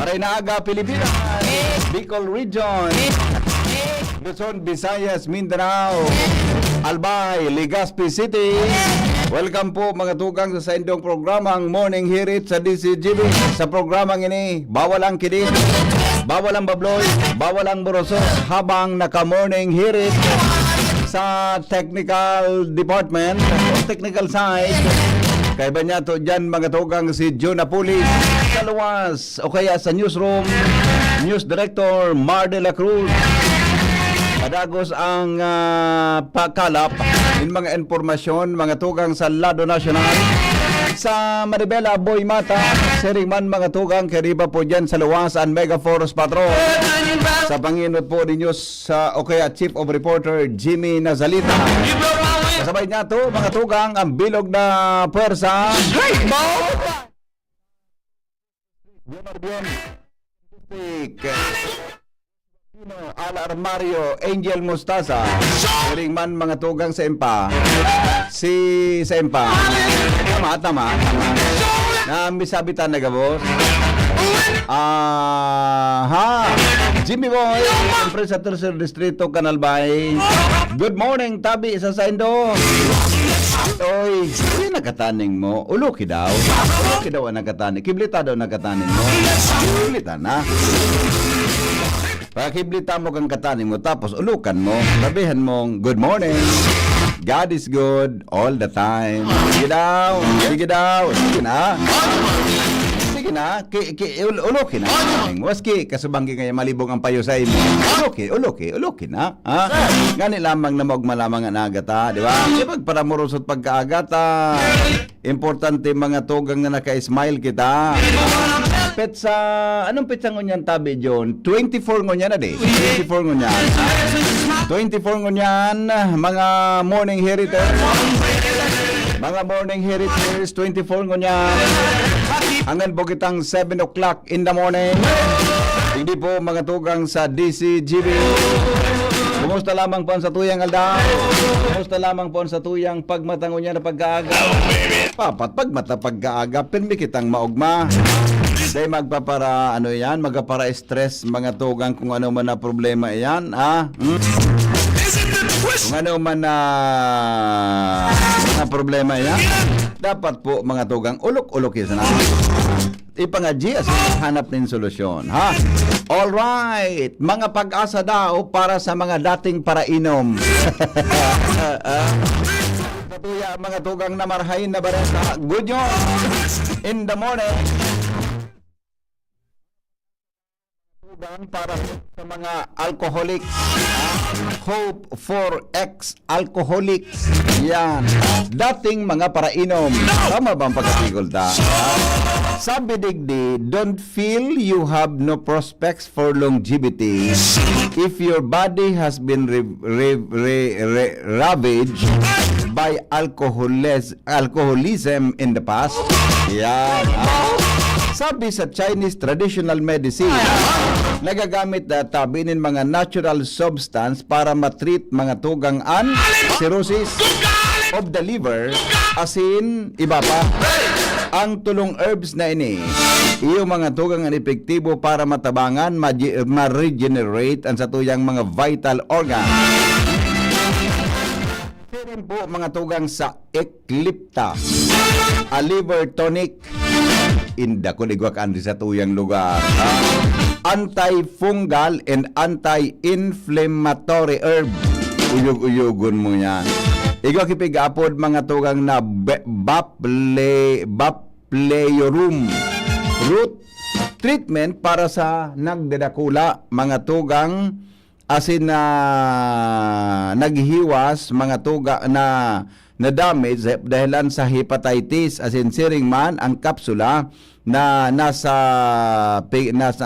Marinaga, Pilipinas, Bicol Region, Luzon, Visayas, Mindanao, Albay, Legazpi City. Welcome po mga tugang sa indong programang Morning Hirit sa DCGB. Sa programang ini, bawal ang kidis, bawal ang babloy, bawal ang boroso habang naka-morning hirit sa technical department o technical side. Kaya ba niya to dyan mga tugang si John Apulis sa luwas o kaya sa newsroom, news director Mar de la Cruz. Padagos ang pakalap ng mga informasyon mga tugang sa lado nasyonal. Sa Maribela, Boy Mata, Seringman mga tugang, kariba po dyan sa luwas ang Mega Force Patrol. Sa panginot po ninyo sa o kaya Chief of Reporter Jimmy Nazalita. Kasabay niya to mga tugang ang bilog na pwersa. Alarmario Angel Mustasa. Seringman mga tugang sa Empa. Si sa Empa. Tama. Na misabitan na gabos. Jimmy Boy, siyempre sa Tercer Distrito, Canalbay. Good morning, tabi sa Saindo. Oy, hindi nakataning mo. Uluki daw. Uluki daw ang nakataning. Kiblita daw nakataning mo. Kiblita na. Pakiblita mo kang kataning mo, tapos ulukan mo. Sabihan mong, good morning. God is good all the time. Sige daw. Sige na. Sige na, ulokin na. Waski, kasubanggi kaya malibong ang payusay mo. Ulokin na. Ha? Gani lamang na magmalamang ang agata, di ba? Di para murusot pagkaagata. Importante mga tugang na naka-smile kita. Petsa, anong petsa ngunyan tabi, John? 24 ngunyan na di. 24 ngunyan. 24 ngunyan, mga morning heritage. Mga morning heritage, 24 ngunyan. Hanggang po kitang 7 o'clock in the morning. Hindi po mga tugang sa DCGB. Kumusta lamang po sa tuyang aldaw? Kumusta lamang po sa tuyang pagmatangon niya na pag-aaga? Papat, pagmata pag-aaga, pirmi kitang maugma. Dahil magpapara, magpapara stress mga tugang kung ano man na problema iyan, ha? Kung ano man na problema yan, dapat po mga tugang ulok-ulok yan sana. Ipangadji as hanap ng solusyon, ha? Alright, mga pag-asa daw para sa mga dating parainom. Katuya mga tugang na marhain na barenta. Good news in the morning. Para sa mga alcoholics, Hope for ex-alcoholics. Yan, dating mga parainom. Tama ba ang pagkatigol ta? Sabi digdi, don't feel you have no prospects for longevity if your body has been ravaged by alcoholism in the past. Yan. Sabi sa Chinese traditional medicine, nagagamit na tabinin mga natural substance para matreat mga tugang an cirrhosis of the liver, asin iba pa. Ang tulong herbs na ini, iyo mga tugang ang epektibo para matabangan, ma-regenerate ang sa tuyang mga vital organ. Rin po mga tugang sa Eclipta, a liver tonic. Inda ko ligwak andi sa tuyang lugar. Anti-fungal and anti-inflammatory herb. Uyog-uyogon mo yan. Igwa kipigapod mga tugang na Bapleorum root treatment para sa nagdadakula mga tugang asin na naghiwas mga tuga na damage dahilan sa hepatitis, asin siringman ang kapsula na nasa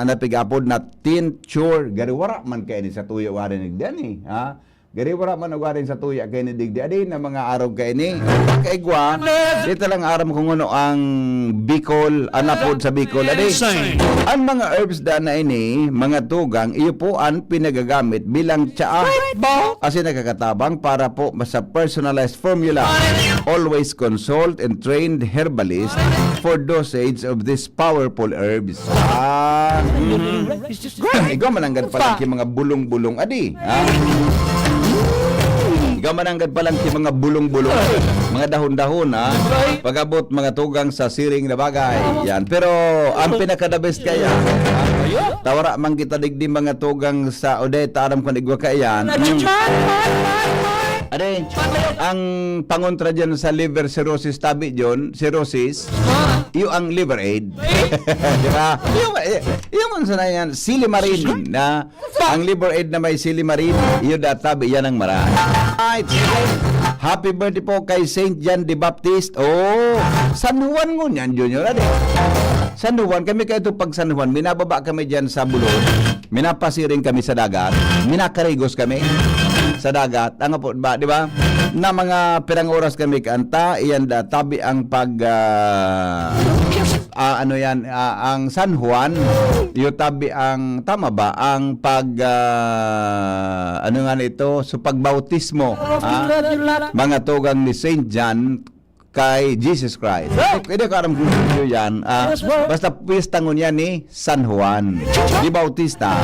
napigapod na tincture gariwara man kay ni sa tuyo warin nigdani, ha? Gari wala man ugarin sa tuya kay ni digdi adi na mga araw kay ni. Kaigwa, dito lang aram kung ano ang Bicol, anapod sa Bicol adi. Ang mga herbs da na ini, mga tugang, iyo po ang pinagagamit bilang tsaa. Kasi nakakatabang para po sa personalized formula. Always consult and trained herbalist for dosage of these powerful herbs. Ikaw mananggad pa lang kay mga bulong-bulong adi. Ikaw mananggad pa lang kay mga bulong-bulong, mga dahon-dahon pag-abot mga tugang sa siring na bagay. Yan. Pero ang pinaka-the best kaya, tawara man kita digdi mga tugang sa Odeta, aram kung igwa kayan. Ade, ang pangontra dyan sa liver cirrhosis tabi dyan, cirrhosis, iyo ang liver aid. Diba? Iyo man sana yan, silimarin na, ang liver aid na may silimarin, iyo databi, yan ang marami. Right. Happy birthday po kay Saint John the Baptist. Oh, San Juan mo yan, Junior. Ade. San Juan, kami kayo ito pag San Juan, minababa kami dyan sa bulod, minapasiring kami sa dagat, minakarigos kami sa dagat, ang po ba, di ba? Na mga pirang oras kami kanta, iyan da tabi ang pag ano yan, ang San Juan, yung tabi ang tama ba ang pag ano nga nito, so pagbautismo, mga tugang ni Saint John kay Jesus Christ. Hindi ko alam kung ano yan. Basta pwestangon yan ni San Juan di Bautista.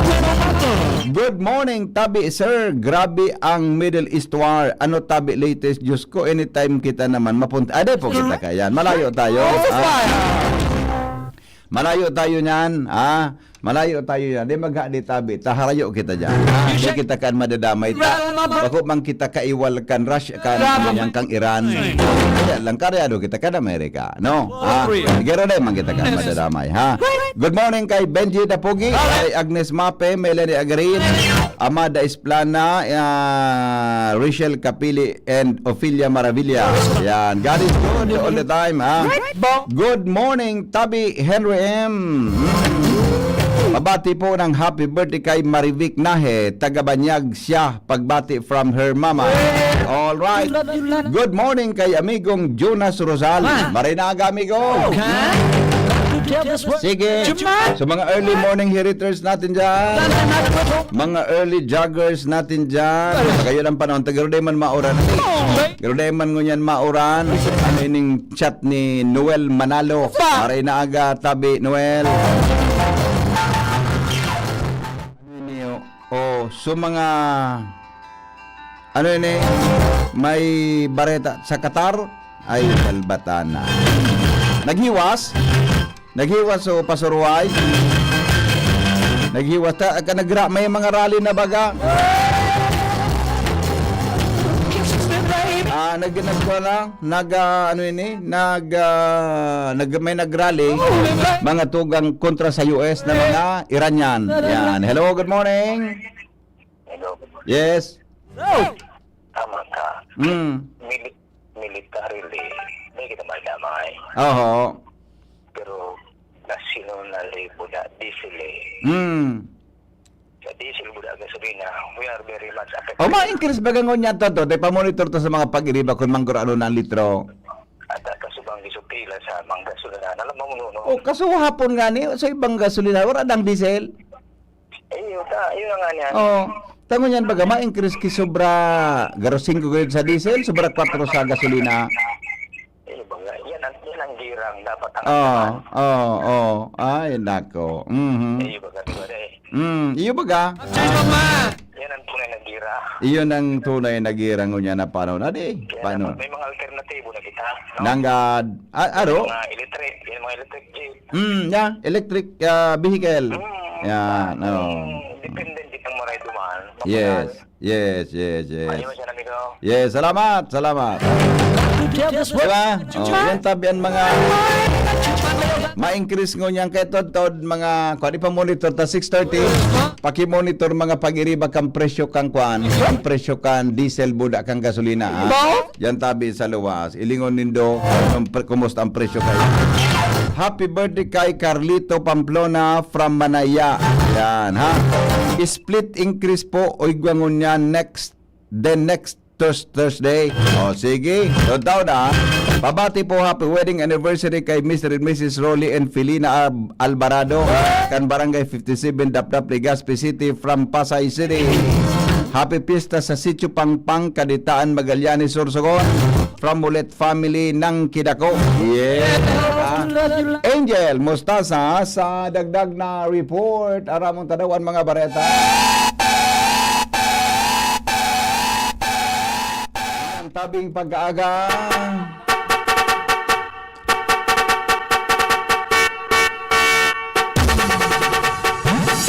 Good morning, tabi sir. Grabe ang Middle East war. Ano tabi latest? Diyos ko, anytime kita naman mapunta. Ade po kita kayan. Malayo tayo. Malayo tayo niyan. Malayo tayo yan. Di maghaadi tabi. Taharayo kita dyan. Di kita kan madadamay ta. Bako mang kita kaiwal kan Russia kan yang kang Iran. Kaya lang karyado kita kan Amerika. No? Gero din mang kita kan madadamay. Good morning kay Benji Dapugi, kay Agnes Mape, Melanie Agarin, Amada Esplana, Rachel Capili, and Ophelia Maravilla. Yan. God is good all the time. Good morning, Tabi Henry M. Mabati po ng happy birthday kay Marivic Nahe, taga-Banyag siya, pagbati from her mama. All right. Good morning kay amigong Jonas Rosal. Marinaga, amigo. Sige. So mga early morning heriters natin dyan, mga early joggers natin dyan, kayo ng panahon, tagaruday man mauran. Garuday man ngunyan mauran. Ano ining chat ni Noel Manalo. Marinaga, tabi, Noel. So mga ano ini may bareta sa Qatar ay Balbatana. Naghiwas o pasuruay. Naghiwas ta may mga rally na baga. May nagrally mga tugang kontra sa US na mga Iranian. Yan. Hello, good morning. Hello. Yes. Tama ka. Militarily, may kita madamay. Oo. Pero, nationally, buda, diesel Sa diesel, buda, gasolina, we are very much affected. Ma-increase ba gangon yan to? Tay pa-monitor to sa mga pag-iriba kung mangguro ano ng litro. At kasubang gisupila sa mga gasolina. Alam mo no? Kaso hapon nga ni, sa ibang gasolina, wala dang diesel. Yun nga niyan. Tango niyan baga, ma-increase ki sobra garo 5 gayud sa diesel, sobra 4 sa gasolina. Yan ang girang dapat ang Ay, nako. Iyo Baga. Yan ang tunay na gira. Iyon ang tunay na gira ngunya na paano na di. Paano? May mga alternatibo na kita. No? Nanggad, Mga electric jeep. Electric vehicle. Yan, Dependent itong maray dumaan. Yes. Ayun siya, amigo. Yes, salamat. Diba? Yan tabian mga ma-increase ngo niyang kay Tod mga kuan pa monitor ta 6:30 paki-monitor mga pag-iriba kang presyo kang kuan, ang presyo kang diesel buda kang gasolina. Yan tabi sa luwas. Ilingon nindo kumusta ang presyo kayo. Happy birthday kay Carlito Pamplona from Manaya. Yan, Split increase po. Oy gwangon niya next then next Thursday. O sige, so daw na. Pabati po happy wedding anniversary kay Mr. and Mrs. Rolly and Felina Alvarado kan Barangay 57 Dapdap, Legazpi City from Pasay City. Happy Fiesta sa Sitio Pangpang, Kaditaan, Magallanes, Sorsogon from Mulet family ng Kidako. Yeah. Angel Mostasa sa dagdag na report. Aramong tadawan mga bareta. Ang tabing pag-aaga.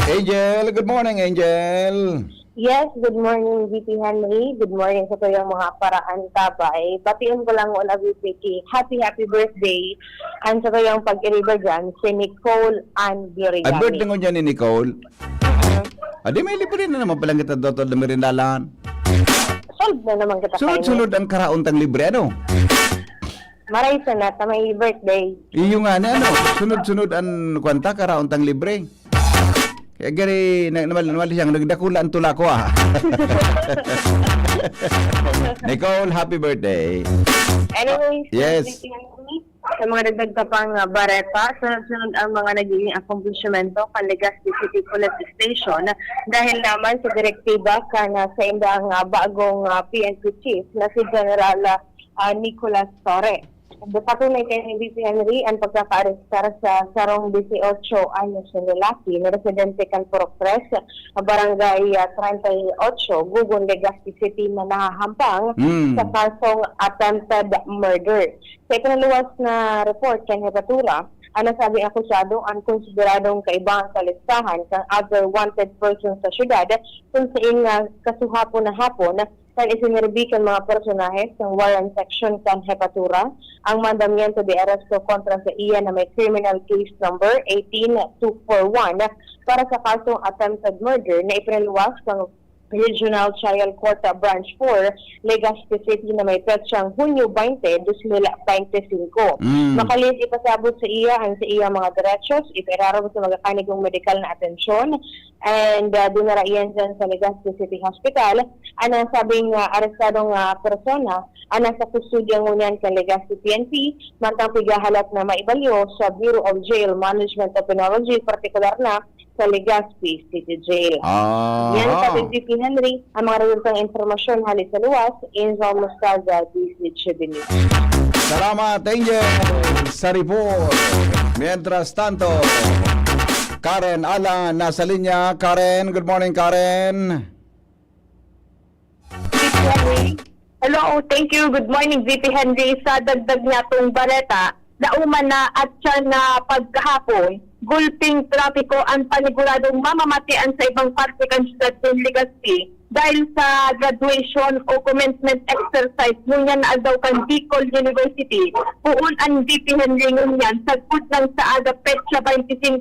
Angel, good morning, Angel. Yes, good morning, VP Henry. Good morning sa kayong mga paraan tabay. Batiun ko lang wala, VP. Happy birthday. And sa kayong pag-iriba dyan, si Nicole Ann Birigami. Ay, birthday ko dyan ni Nicole. Adi, may libre na naman palang kita dotod na merindalan. Solve na naman kita Sunod-sunod ang karauntang libre, ano? Maray sa na, may birthday. Iyo nga na, ano? Sunod-sunod ang kwanta, karauntang libre. Kaya gari, naman siyang nagdakula ang tula ko, ah. Nicole, happy birthday. Anyways, Yes. VP Henry, sa mga dagdag ka pang bareta, sunod-sunod ang mga naging accomplishmento kan Legazpi City Police Station dahil naman sa direktiba kana sa indang bagong PNP chief na si General Nicolas Torre. Patunay kay VP Henry ang pagkaka-arestar sa sarong 18 anyos na lalaki na residente kan Purok-Tres, Barangay 38, Gugon, Legazpi City na nahahampang sa kasong attempted murder. Sa ikinaluwas na report kay Hepatura, ang nasabing akusado ang konsideradong kaibang sa listahan ng other wanted persons sa syudad kung sa kasuhapon na hapon kan isinirbikan mga personahe ng warrant section kan Hepatura ang mandamiento de arresto kontra sa iya na may criminal case number 18241 para sa kasong attempted murder na ipinaluwas ng Regional Trial Court Branch 4, Legazpi City na may petsang Hunyo 20, 2025. Makalit ipasabot sa iya ang sa iya mga derechos, ipirarong sa magkakanigong medical na atensyon, and dinaraiyan dyan sa Legazpi City Hospital. Ang sabing arestadong persona, ang nasa kustudyang ngunyan sa Legazpi PNP, mantang pigahalat na maibalyo sa Bureau of Jail Management of Penology, partikular na sa Legazpi City Jail. Yan sa VP Henry, ang mga resultang informasyon halit sa luwas, Angel Mostaza, DCHB News. Salamat, Angel, sa report. Mientras tanto, Karen Alan nasa linya. Karen, good morning, Karen. VP Henry. Hello, thank you. Good morning, VP Henry. Sa dagdag niya itong baleta, nauman na at siya na pagkahapon, gulping trapiko ang paniguradong mamamatian sa ibang parte kan siyudad ng Legazpi dahil sa graduation o commencement exercise ngunyan na daw kan Bicol University. Puun ang VP Henry ngunyan sa ng sa aga petsa 25,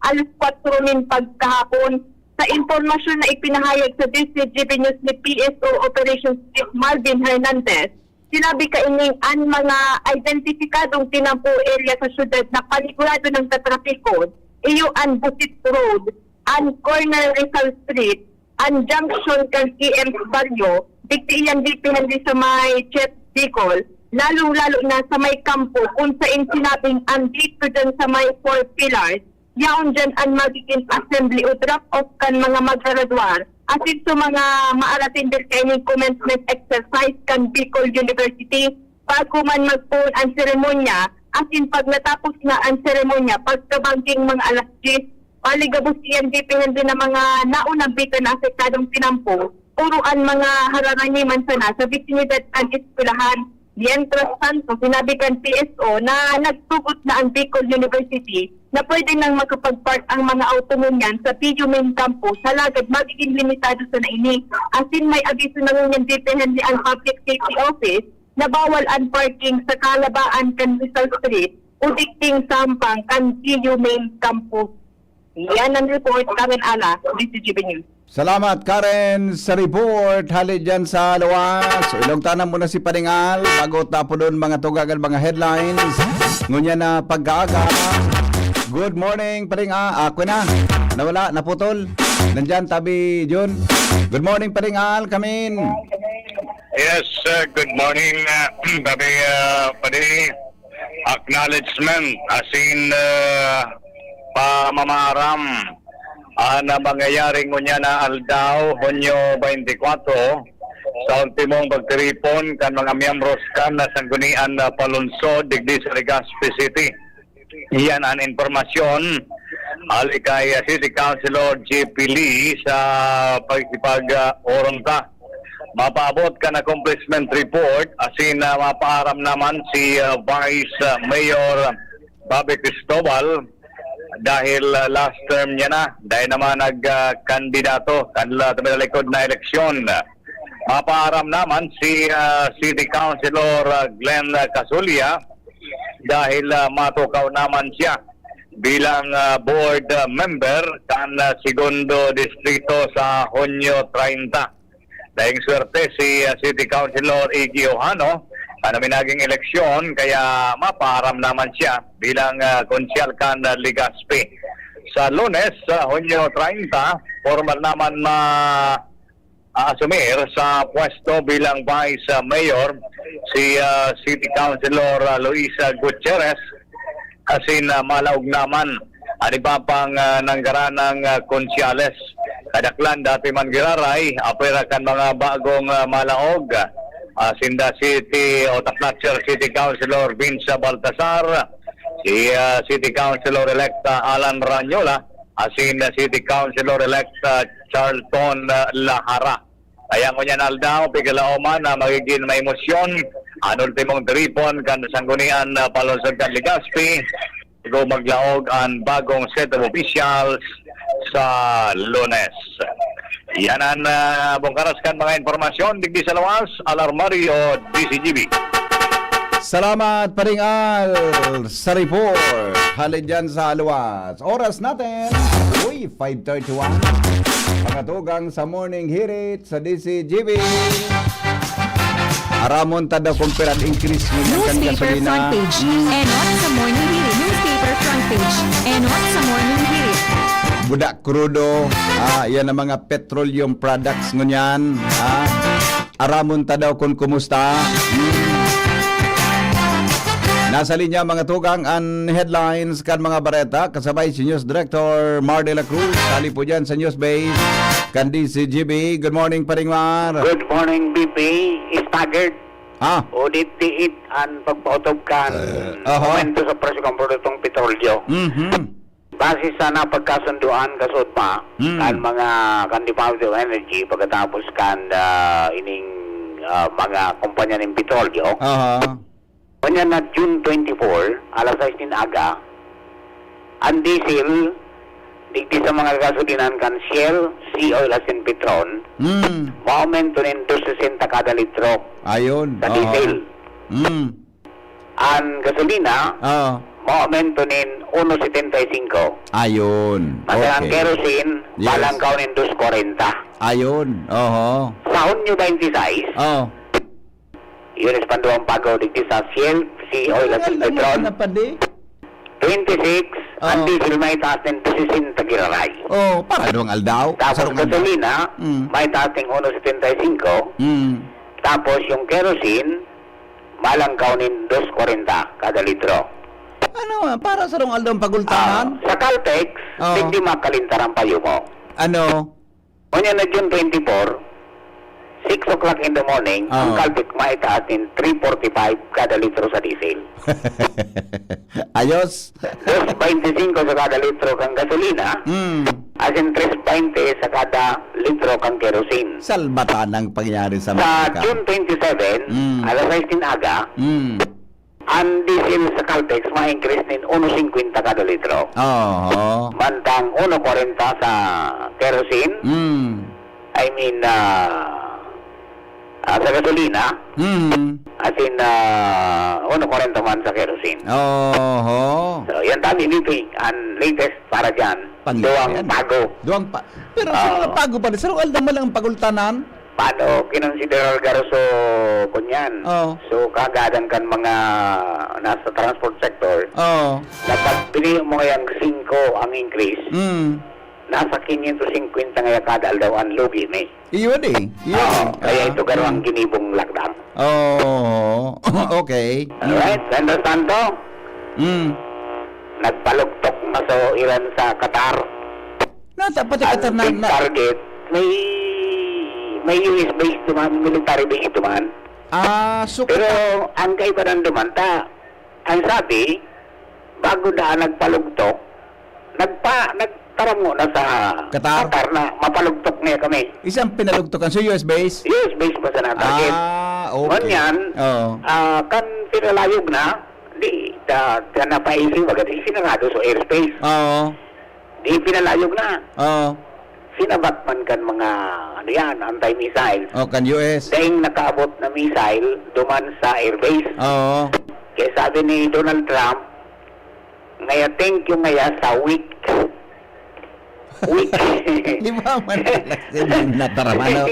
alas 4 min pagkahapon. Sa impormasyon na ipinahayag sa DCGB News ni PSO Operations Chief Marvin Hernandez, sinabi kaining ang mga identifikadong tinampo area sa syudad na panigurado ng tatrapiko, iyo ang Busit Road, ang Corner Rizal Street, ang junction kang EM Barrio, diktiyan VP Henry sa may Chet Bicol, lalo-lalo na sa may kampo kung saan sinabing ang dito dyan sa may 4 pillars, yaon dyan ang magiging assembly o drop-off kan mga maggraduar asin sa mga maarating din kaining commencement exercise kan Bicol University bago man magpuon ang seremonya asin pag natapos na ang seremonya pagkabangking mga alas 10 paligabos iyan dipihan din ng mga naunang bitan na asektadong tinampo puruan mga hararangiman sana sa bisinidad ang eskwelahan. Mientras tanto, sinabi kan PSO na nagtugot na ang Bicol University na pwede nang makapag-park ang mga auto niyan sa PU main campus sa lagad magiging limitado sa naini. Asin may abiso na ngunyan depende ang Public Safety Office na bawal ang parking sa kalabaan kan Rizal Street o dikting sampang kan PU main campus. Yan ang report, Karen Ala, DCGB News. Salamat, Karen, sa report. Halid dyan sa luwas. Ilong tanang muna si Paningal bago tapo doon mga tugagal, mga headlines. Ngunya na pagkaaga. Good morning, Paningal. Ako na. Nawala, naputol. Nandyan, tabi, Jun. Good morning, Paningal. Come in. Yes, good morning, Babi Padi. Acknowledgement, as in pamamaram na mangyayari ngunya na aldaw, Hunyo 24, sa ultimong pagtiripon kan mga miyembros kan na sanggunian na palunsod digdi sa Legazpi City. Iyan ang informasyon ali kay City Councilor J.P. Lee sa pagkipag-orong ta. Mapaabot ka na accomplishment report asin mapaaram naman si Vice Mayor Bobby Cristobal dahil last term niya na dahil naman nagkandidato kanila tabi-likod na eleksyon. Mapaaram naman si City Councilor Glenn Casulia dahil matukaw naman siya bilang board member kan segundo distrito sa Hunyo 30. Dahil swerte si City Councilor Iggy Ojano na minaging eleksyon kaya mapaharam naman siya bilang konsyal kan Legazpi. Sa Lunes, Hunyo 30, formal naman asumir sa pwesto bilang Vice Mayor si City Councilor Luisa Gutierrez kasi malaog naman ang iba pang nanggaranang konsyales. Kadaklan dati man giraray, apera kan mga bagong malaog. Sinda City o Tacloban City Councilor Vince Baltasar, si City Councilor-elect Alan Ranyola, asin City Councilor-elect Charlton Lahara. Kaya ko niyan aldaw, pigalaoman na magiging may emosyon, ang ultimong tripon kan sanggunian palunsod kan Legazpi, go maglaog ang bagong set of officials sa Lunes. Yan ang bungkaras kan mga informasyon digdi sa lawas, Alarmario DCGB. Salamat paring Al sa report. Halid dyan sa luwas. Oras natin, 5:31. Pagatugang sa morning hirit sa DCGB. Aramon tada kumperan increase mo ng Newspaper front page. Enot sa morning hirit. Newspaper front page. Enot sa morning hirit. Budak krudo, yan ang mga petroleum products ngunyan. Aramon tada kung kumusta. Nasa linya mga tugang ang headlines kan mga bareta kasabay si News Director Mar de la Cruz. Sali po dyan sa News Base kan DCGB. Good morning paring Mar. Good morning, BP. Staggered. Audit tiit ang pagpautob kan komento sa presyo ng produktong petrolyo. Base sa napagkasunduan kasod pa kan mga kan Department of Energy pagkatapos kan ining mga kumpanya ng petrolyo. Kanya na June 24, alas 16 aga, ang diesel, digdi sa mga gasolinan kan Shell, Sea Oil asin Petron, maumento nin 260 kada litro Ayun. sa diesel. Ang gasolina, maumento nin 1.75. Ayun. Masa ang kerosene, Yes. balangkaw nin 2.40. Ayun. Sa Hunyo 26, yun is panduang pagaw digdi sa Shell, Sea Oil asin Petron. 26, ang diesel may taas ng 60 giraray. Para doang aldaw. Tapos Sarong aldaw. gasolina, may taas ng 1.75. Tapos yung kerosene, malangkaw ng 2.40 kada litro. Ano, para sa rong aldaw ang pagultahan? Sa Caltex, hindi makalintaran pa yun mo. Ano? Kanya na June 24, 6 o'clock in the morning, ang Caltex may taas ng 3.45 kada litro sa diesel. Ayos. 2.25 sa kada litro kang gasolina, as in 3.20 sa kada litro kang kerosene. Salbatan ang pangyari sa Sa Amerika. June 27, alas 16 aga, ang diesel sa Caltex ma-increase din 1.50 kada litro. Mantang 1.40 sa kerosene, I mean, sa gasolina, as in, 1.40 man sa kerosene. So, yan tami living, ang latest para dyan, duwang pago. Pero sa pago pa rin, sa rong aldaw mo lang ang pagultanan? Paano kinonsiderar garoso kunyan? So, kagadan kan mga nasa transport sector, na pag pinili mo ngayang 5 ang increase, nasa 550 ngaya kada aldaw ang lugi ni. Iyon eh. Iyon Oo, eh. kaya ito garo ang ginibong lockdown. Oh, okay. Alright, understand to? Mm. Nagpalugtok na sa Iran sa Qatar. Nata, pati Ang Qatar big target, may US base duman, military base duman. so Pero ang kaiba ng dumanta, ang sabi, bago na nagpalugtok, nagtara muna sa Qatar? na mapalugtok niya kami. isang pinalugtukan sa US base? US base ba sa target? Okay. Ganyan, Oo. kan pinalayog na, di, napaising bagay, sinarado sa airspace. Oo. Di pinalayog na. Oo. Sinabat man kan mga, ano yan, anti-missile. Kan US? Dahil nakaabot na missile, duman sa airbase. Oo. Kaya sabi ni Donald Trump, ngaya thank you ngaya sa week. Week. Lima man talaga. Nataramano.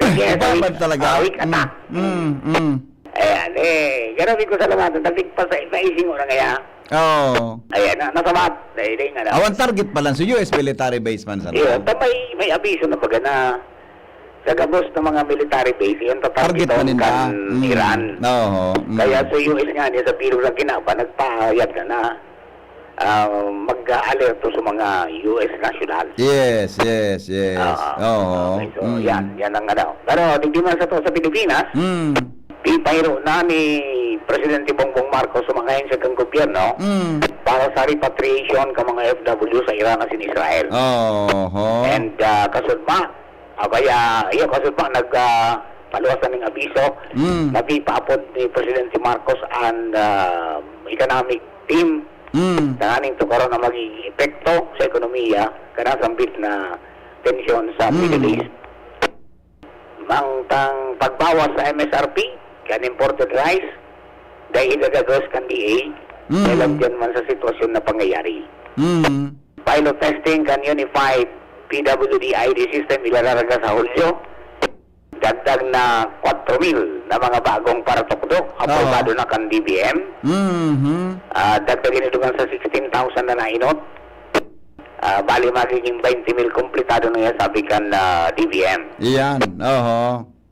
Iba man talaga. Week attack. Ayan, gano'n ko sa laman, tatig pa sa naising mo na ngaya. Oo. Ayan, nasabat. Dahil nga na. Awan target pa lang sa US military base man sa Iyo, may abiso na baga na sa gabos ng mga military base, yung target pa tatargeton nila. kan Iran. Oo. Kaya sa US nga niya, sa pilo lang kinapa, nagpahayag na mag-alerto sa mga US nationals. Yes. Oo. Okay, so yan ang ano. Pero hindi man sa to sa Pilipinas, pipayro na ni Presidente Bongbong Marcos sa mga hensya ng gobyerno para sa repatriation ng mga FW sa Iran at Israel. And kasudma, kaya nagpaluwasan ng abiso na pipaapod ni Presidente Marcos ang economic team na aning tukaroon na magiging epekto sa ekonomiya kanasambit na tensyon sa Middle East. Mangtang pagbawas sa MSRP kan imported rice dahil ilagagos kan DA dahil dyan man sa sitwasyon na pangyayari. Pilot testing kan unified PWD ID system ilalaraga sa Hulyo. Dagdag na 4,000 na mga bagong paratokdo aprobado na kan DBM. Dagdagin ito sa 16,000 na nainot. Bali magiging 20,000 kompletado na yan sabi kan DBM. Iyan.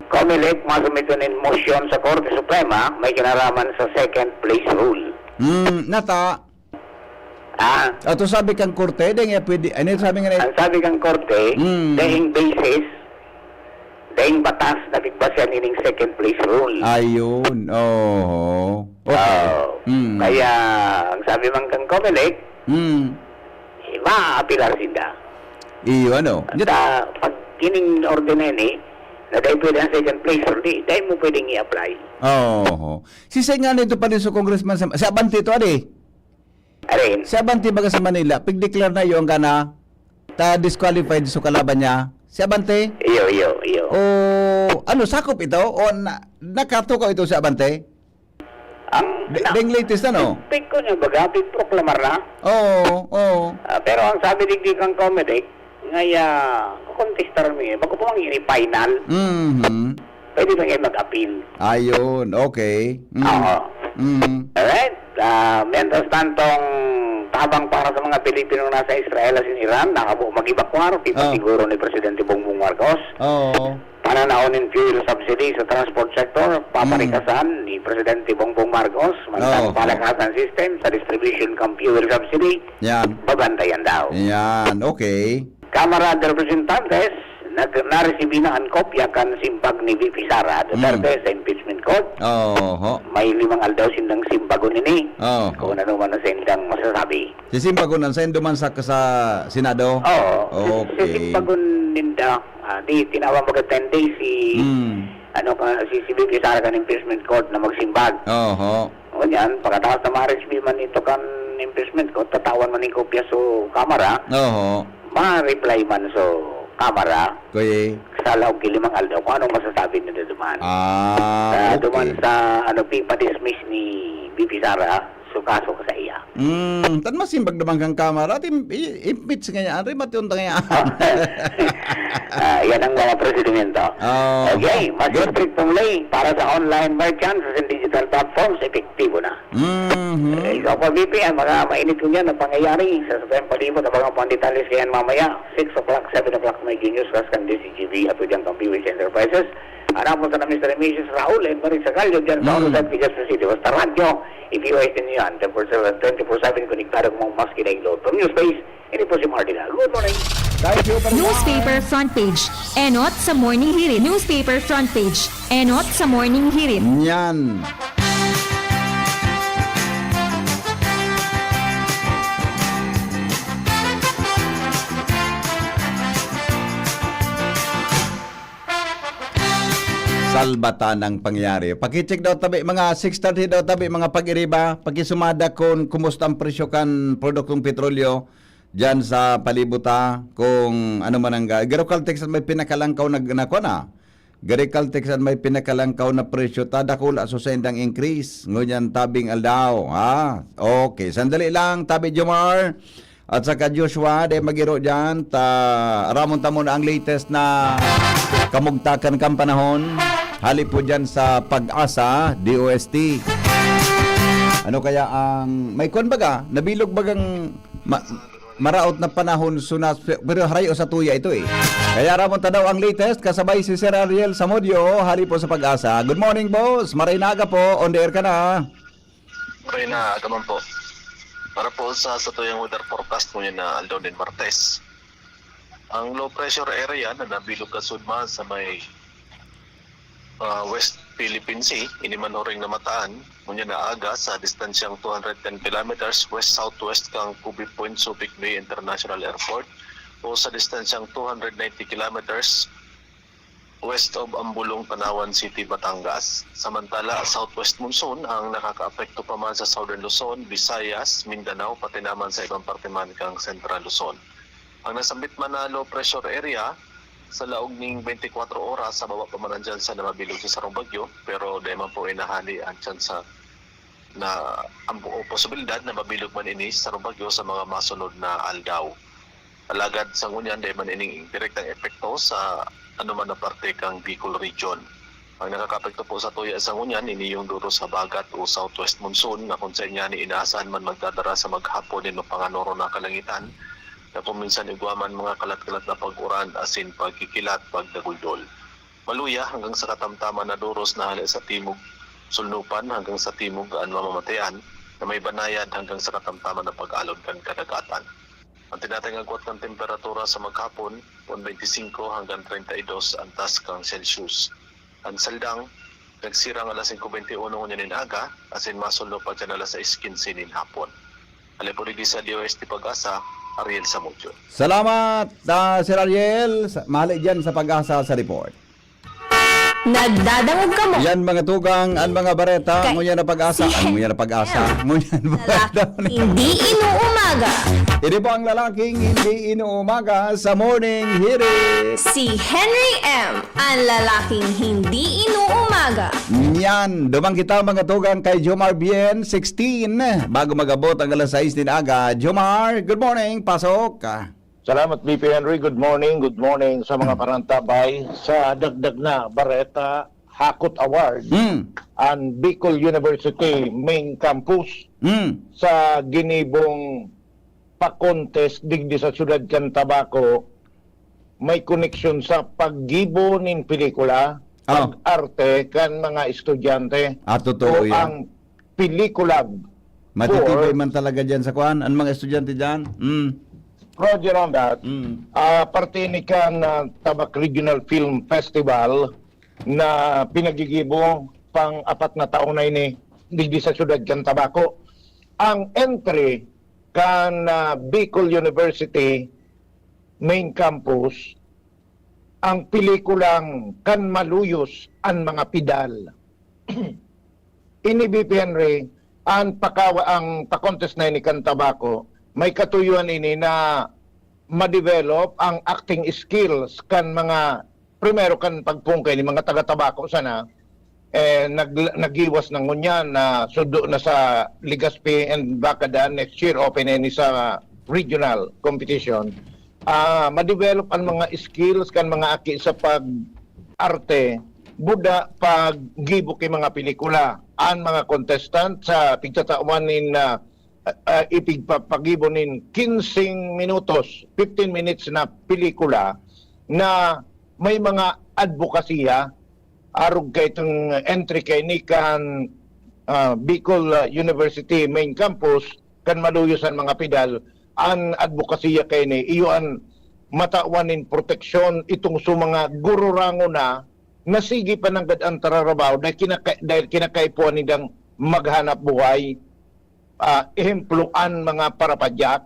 COMELEC masumito ng motion sa Korte Suprema may kinaraman sa second place rule. Nata. Ito sabi kang korte, dahil nga pwede, ano sabi nga Ang sabi kang Korte, dahing basis, dahing batas na bigbasyan ining second place rule. Ayun. Okay. Kaya, ang sabi man kang COMELEC, ma-apilar sinda. Iyo, ano? At pag kining ordinary, na dahil pwede ang second place rule, dahil mo pwedeng i-apply. Si Seng nga nito pa rin sa congressman sa Abante ito, adi? Arin. Sa Abante baga sa Manila, pig-declare na yung gana, disqualified sa kalaban niya. Si Abante? Iyo. Ano, sakop ito? O nakatukaw ito sa Abante? Deng latest ano? Pick ko niya baga, proklamar na. Oo. Pero ang sabi digdig ng COMELEC, ngaya, kontestar mo bago po mang final, pwede ba ngayon mag-appeal? Ayun, okay. Oo. Alright, mientras tantong tabang para sa mga Pilipino nasa Israel at Iran, nakabuo mag-ibakwar, siguro ni Presidente Bongbong Marcos. Pananaonin fuel subsidy sa transport sector, paparikasan ni Presidente Bongbong Marcos, mantang palakasan system sa distribution ng fuel subsidy, babantayan daw. Yan, okay. Kamara de Representantes, na-receive na ang kopya kan simpag ni VP Sara Duterte sa impeachment court. May 5 aldaw sindang simbago nini. Kung ano man na sindang masasabi. Si simbago nan sa duman sa Senado? Si simbago ninda, di tinawag mag 10 days si VP Sara kan impeachment court na magsimbag. Ganyan, pagkatapos na ma-receive man ito kan impeachment court, tatawan man yung kopya sa kamara. Ma-reply man sa kamara sa loob ng 5 aldaw kung anong masasabi nila duman. Okay. Duman sa pa-dismiss ni VP Sara so kaso ko sa iya. Tan masimbag naman kang kamara impeach nga yan rin matiunta nga yan. Yan ang mga prosedimento. Okay, mas strict lay para sa online merchants and digital platforms epektibo na. Ikaw pa, VP, mga mainit ko yan na pangyayari sa Supreme Palibot at mga panditalis kayan mamaya, 6 o'clock, 7 o'clock, may Genius, Rascan, DCGV, at dyan kang PWH Enterprises. Hanapon sa na Mr. Emissius Raul and Marisa Calio dyan sa Ono San Pigas City. Basta radyo, i-PWH din yan. 24/7 konektado kung mga maski na load. From Newspace, ini po si Martina. Good morning. Thank you. Newspaper front page. Enot sa morning hirit. Newspaper front page. Enot sa morning hirit. Yan. Salbatan ang pangyari. Pakicheck daw tabi mga 6:30 daw tabi mga pag-iriba, pakisumada kon kumusta ang presyo kan produktong petrolyo diyan sa palibuta kung ano man ang Garokal Texas may pinakalangkaw na na. Garokal Texas may pinakalangkaw na presyo tadakula so sa indang increase. Ngunyan tabing aldaw. Okay, sandali lang tabi Jomar. At saka Joshua, de magiro dyan, ramon tamo na ang latest na kamugtakan kang panahon. Halip po dyan sa Pag-asa, DOST. Ano kaya ang, may kon baga, nabilog bagang maraot na panahon sunas, pero harayo sa tuya ito eh. Kaya ramon tanaw ang latest, kasabay si Sir Ariel Samudio, halip po sa Pag-asa. Good morning boss, Maray Naga po, on the air ka na. Maray Naga man po. Para po sa tuyang weather forecast mo yun na Aldon and Martes. Ang low pressure area na nabilog ka sudma sa may West Philippine Sea, inimanoring na mataan, ngunyan na aga sa distansyang 210 kilometers west-southwest kang Kubi Point, Subic Bay International Airport o sa distansyang 290 kilometers west of Ambulong, Panawan City, Batangas. Samantala, southwest monsoon ang nakaka-apekto pa man sa Southern Luzon, Visayas, Mindanao, pati naman sa ibang parte man kang Central Luzon. Ang nasambit man na low pressure area sa laog ning 24 oras sa baba pa man andyan sa namabilog sa sarong bagyo, pero dahil man po inahali andyan sa na ang posibilidad na mabilog man ini sa sarong bagyo sa mga masunod na aldaw. Alagad sa ngunyan dahil man ining direktang epekto sa ano man na parte kang Bicol region. Ang nakakapekto po sa tuya sa ngunyan, ini yung duro sa bagat o southwest monsoon na kung sa inya ni inaasahan man magdadara sa maghapon din mapanganoro na kalangitan na kuminsan igwaman mga kalat-kalat na pag-uran asin pagkikilat, pagdaguldol. Maluya hanggang sa katamtaman na duros na hali sa timog sulnupan hanggang sa timog ang mamamatayan na may banayad hanggang sa katamtaman na pag-alon kan kadagatan. Ang tinatangagwat ng temperatura sa maghapon, 25 hanggang 32 ang taas kang Celsius. Ang saldang, nagsirang alas 5:21 ngunyan aga, asin masulno pa dyan alas 6:15 nin hapon. Alipuridi sa DOST Pag-asa, Ariel Samudio. Salamat, Sir Ariel. Mahali dyan sa Pag-asa sa report. Nagdadangog ka mo. Yan mga tugang, ang mga bareta, ngunyan na Pag-asa. Ngunyan na Pag-asa. Ngunyan Hindi inuumaga. Ito po ang lalaking hindi inuumaga sa morning hirit. Si Henry M. Ang lalaking hindi inuumaga. Yan, dumang kita mga tugang kay Jomar Bien, 16. Bago magabot ang alas 6 din aga. Jomar, good morning, pasok. Salamat, VP Henry. Good morning sa mga parantabay sa dagdag na Bareta Hakot Award ang Bicol University Main Campus sa ginibong pa-contest digdi sa siyudad kan Tabaco. May connection sa paggibo nin pelikula, pag-arte kan mga estudyante. Totoo yan. Ang pelikula Matitibay man talaga dyan sa kuan. Ang mga estudyante dyan. Roger on that. Partinikan na Tabak Regional Film Festival na pinagigibo pang 4 na taon na ini digdi sa siyudad kan Tabaco. Ang entry kan Bicol University Main Campus, ang pelikulang kan maluyos ang mga pidal. Ini BP Henry, ang pa-contest na ini kan Tabaco, may katuyuan ini na ma-develop ang acting skills kan mga primero kan pagpungkay ni mga taga-Tabaco sana nagiwas ng ngunyan na sudo na sa Legazpi and Bacada next year open ini sa regional competition. Ma-develop ang mga skills kan mga aki sa pag-arte buda pag-gibo kay mga pelikula. ang mga contestant sa pigtataumanin na ipigpapagibonin 15 minutos, 15 minutes na pelikula na may mga advokasya arog kay itong entry kay ni kan Bicol University main campus kan maluyosan mga pidal ang advokasya kay ni iyo ang matauanin proteksyon itong sa mga gururango na nasigi pa ng gadang tararabaw dahil kinakaipuan nidang maghanap buhay, ehempluan mga parapadyak.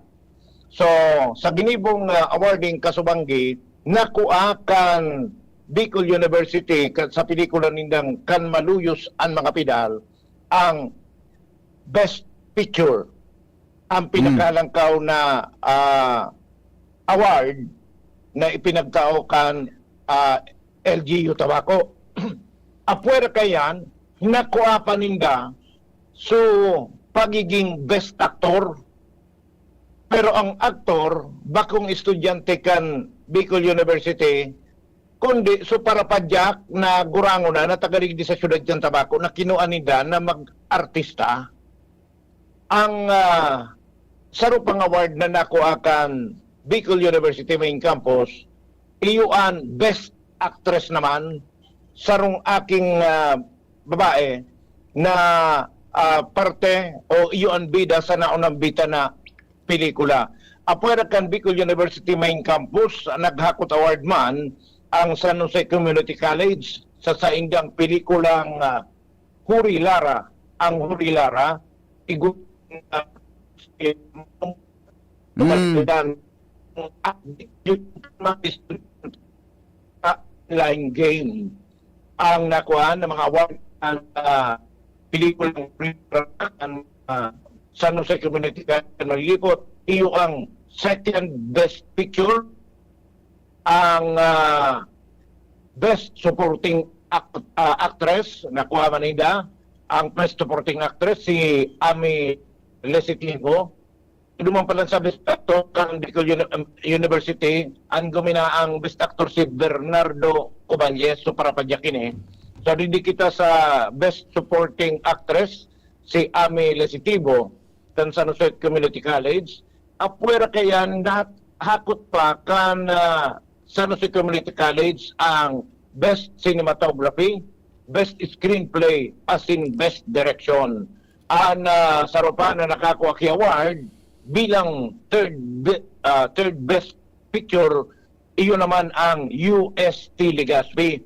So, sa ginibong awarding kasubanggi, nakuha kan Bicol University sa pelikula nindang kan maluyos ang mga pidal ang Best Picture, ang pinakalangkaw na award na ipinagtao kan LGU Tabaco. Apwera kayan, nakuha pa ninda so pagiging best actor. Pero ang aktor, bakong estudyante kan Bicol University, kundi so para padyak na gurango na tagaligdi sa syudad ng Tabaco na kinuha nila na mag-artista. Ang sarupang award na nakuha kan Bicol University main campus, iyuan best actress naman sarong aking babae na parte o iyuan bida sa naunang bita na pelikula. Apwera kan Bicol University main campus, naghakot award man ang San Jose Community College sa saindang pelikulang Huri Lara. Ang Huri Lara, line game ang nakuha ng mga award ng pelikulang San Jose Community College. Iyo ang second best picture, ang best supporting actress nakuha manida, ang best supporting actress si Ami Lesitivo. Dumang pala sa best actor ng Bicol University, ang gumina ang best actor si Bernardo Oballes, so para padyakin So hindi kita sa best supporting actress si Ami Lesitivo kan San Jose Community College. Apwera kayan hakot pa kan San Jose Community College ang best cinematography, best screenplay, as in best direction. Ang sarupa na nakakuha ki award bilang third best picture, iyo naman ang UST Legazpi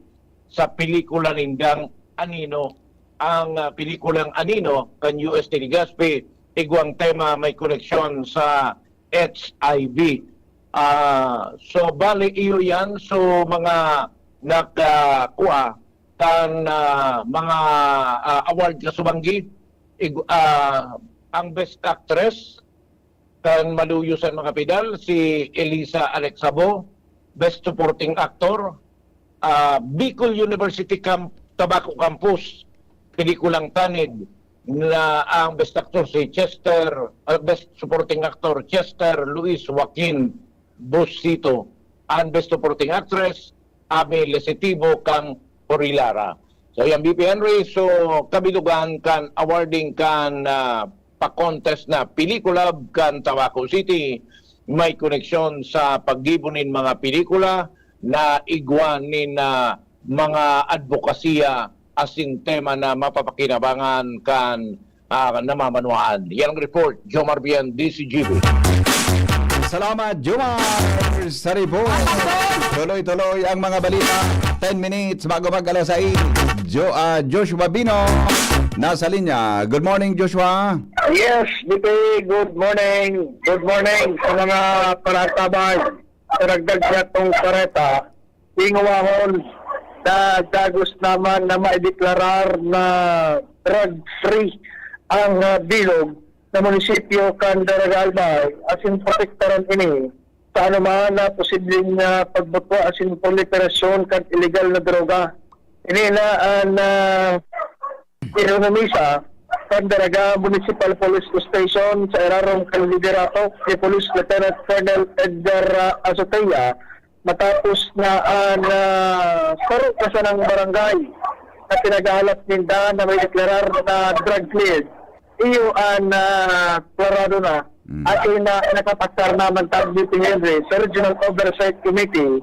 sa pelikula nindang Anino. Ang pelikulang Anino kan UST Legazpi, igwang tema may koneksyon sa HIV. So bali iyo yan, so mga nakakuha kan mga award na subanggi, ang best actress kan maluyusan mga pidal si Elisa Alexabo, best supporting actor Bicol University Tabaco Campus, pelikulang Tanid na ang best actor si Chester, best supporting actor Chester Luis Joaquin Busito, ang best supporting actress Ami Lesitivo kang Orilara. So yung BP Henry, so kabilugan kan awarding kan pa-contest na pelikula kan Tabaco City, may koneksyon sa paggibunin mga pelikula na igwanin na mga advokasya asin tema na mapapakinabangan kan namamanuan. Yan ang report, Jomar Bian, DCGB. Salamat, Jomar sa report. Tuloy-tuloy ang mga balita. 10 minutes bago mag-alas 6. Joshua Bino nasa linya. Good morning, Joshua. Yes, BP, good morning. Good morning sa mga panatabay. Karagdag na itong kareta. Ingawahon na dagos naman na maideklarar na drug-free ang bilog na munisipyo kan Daragalbay asin protektaran ini sa anuman na posibleng pagbutwa asin proliferasyon kan illegal na droga. Ini na ang inunomisa kan Daraga Municipal Police Station sa Erarong Liderato ni Police Lieutenant Colonel Edgar Azotea matapos na saro ka sa ng barangay na pinagahalap ninda na may deklarar na drug cleared. Iyo ang klarado na. At yung nakapaksar naman tag VP Henry sa Regional Oversight Committee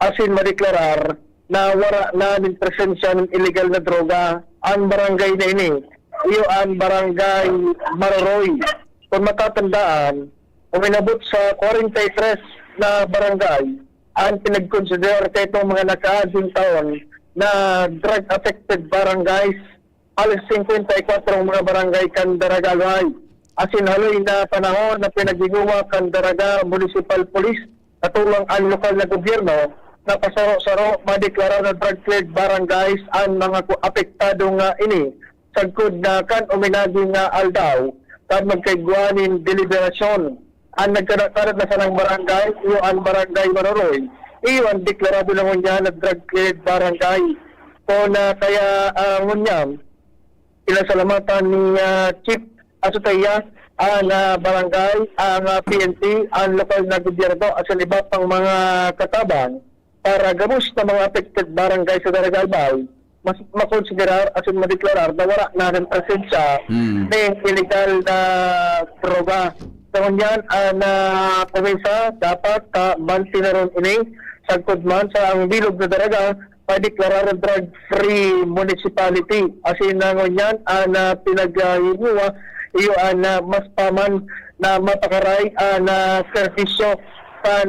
asin madeklarar na wala na ng presensya ng illegal na droga ang barangay na ini. Iyo ang barangay Maroroy. Kung matatandaan, uminabot sa 43 na barangay ang pinag-consider kay itong mga nakaading taon na drug-affected barangays, alas 54 mga barangay kan Daragalay. Asin haloy na panahon na pinagiguwa kan Daraga Municipal Police katulong ang lokal na gobyerno na pasaro-saro madeklara na drug-cleared barangays ang mga apektado nga ini. Sagkod na kan uminagi nga aldaw kan magkaiguanin deliberasyon. Ang nagkarat na sa ng barangay, iyo ang barangay Maroroy, iyo ang deklarado na ngunya na drug-cleared barangay. O na kaya ngunya, ilasalamatan ni Chief Asutaya, ang barangay, ang PNP, ang lokal na gobyerno at sa iba pang mga katabang para gabos na mga affected barangay sa Daragalbay, mas makonsiderar at madeklarar na wala na ng presensya ng illegal na droga. So yan, na probinsya dapat banti na ron ini sagkod man sa ang bilog na Daraga pa-deklarar ng drug-free municipality. Asin na ngunyan, na pinag-inuwa iyo mas paman na mapakaray na servisyo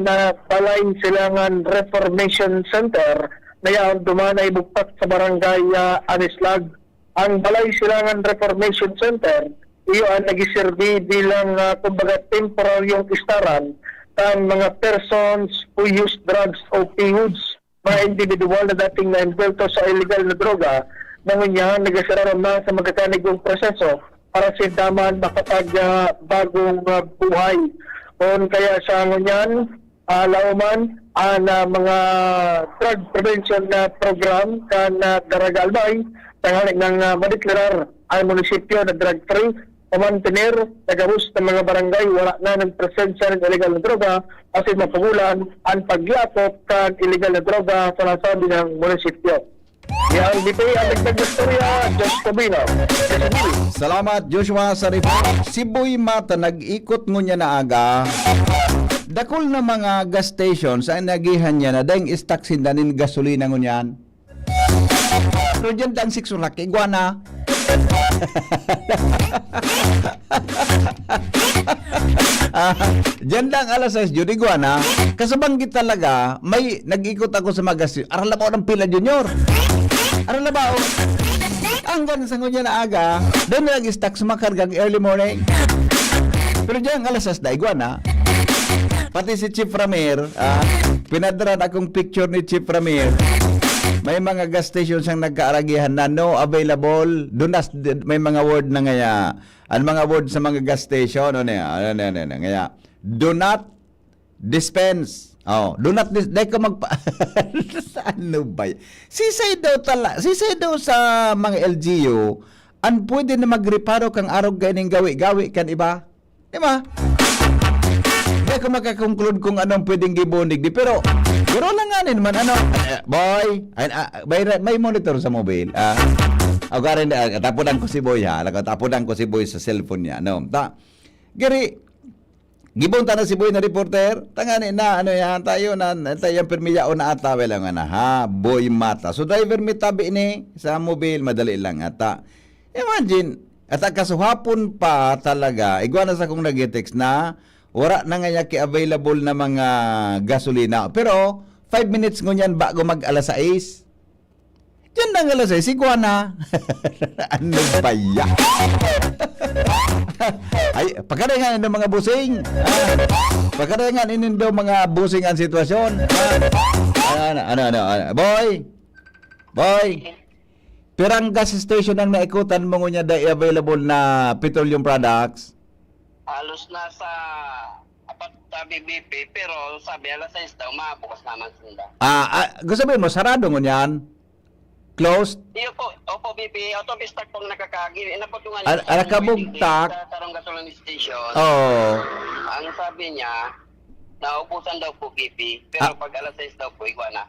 na Balay Silangan Reformation Center na yan dumanay bugtak sa barangay Anislag. Ang Balay Silangan Reformation Center iyo ang nagiserbi bilang kumbaga temporaryong istaran ng mga persons who use drugs o PUDs, mga individual na dating na-involto sa illegal na droga, na ngunyan nagasararam na sa magkakanigong proseso para sindaman makapag-bagong buhay. Kung kaya sa ngunyan, lauman ang mga drug prevention na program kan Daragalbay, tanghalik ng madeklarar ang munisipyo na drug-free, pamantinir, nagahus ng mga barangay, wala na ng presensya ng illegal na droga, kasi mapagulan ang paglapot kan illegal na droga sa nasabi ng munisipyo. Yan, di pa ang nagtag-istorya, Josh Tobino. Salamat, Joshua, sa report. Si Boy Mata, nag-ikot ngunya na aga. Dakol na mga gas stations ang nagihan niya na dahil istaksin danin gasolina ngunyan. So dyan dang siksurak, iguana. Diyan lang alas 6 yun, iguana. Kasabanggit talaga, may nag-ikot ako sa magasin. Arala ba ng pila junior? Arala ba o? Hanggang sa ngunya na aga, doon na nag-stack sumakargang early morning. Pero diyan alas 6 na, iguana. Pati si Chief Ramir, pinadaran akong picture ni Chief Ramir. May mga gas stations ang nagkaaragihan na no available. Dunas may mga word na ngaya. Ang mga word sa mga gas station ngaya. Do not dispense. Oh, do not dai ko magpa ano ba? Sisay daw sa mga LGU an pwede na magreparo kang arog ganing gawi-gawi kan iba. Diba? Dai ko makakonclude kung anong pwedeng gibunig di pero lang nga naman boy, may monitor sa mobile. Agarin tapunan ko si boy ha. Tapunan ko si boy sa cellphone niya. No. Giri gibunta na si boy na reporter. Tangani na yan tayo permiya o na ata wala nga na ha. Boy Mata. So driver mi tabi ni sa mobile madali lang ata. Imagine at kasuhapon pa talaga. Igwa na sa kong nag-text na wala na nga available na mga gasolina. Pero 5 minutes ngunyan bago mag alas 6. Diyan na alas 6, sigwa na. Ano ba yan? Ay, pagkadayangan ng mga busing. Pagkadayangan inin daw mga busing ang sitwasyon. Boy. Pirang gas station ang naikutan mo ngunya dahil available na petroleum products? Halos na sa apat sabi BP, pero sabi alas 6 daw, mabukas naman sila. Gusto sabihin mo, sarado mo yan? Closed? Iyo po, opo BP, autobistak pong nakakagil. Inapotungan Nakabugtak? Sa Tarong Gasoline Station. Oo. Ang sabi niya, naubusan daw po BP, pero pag alas 6 daw po, igwa na.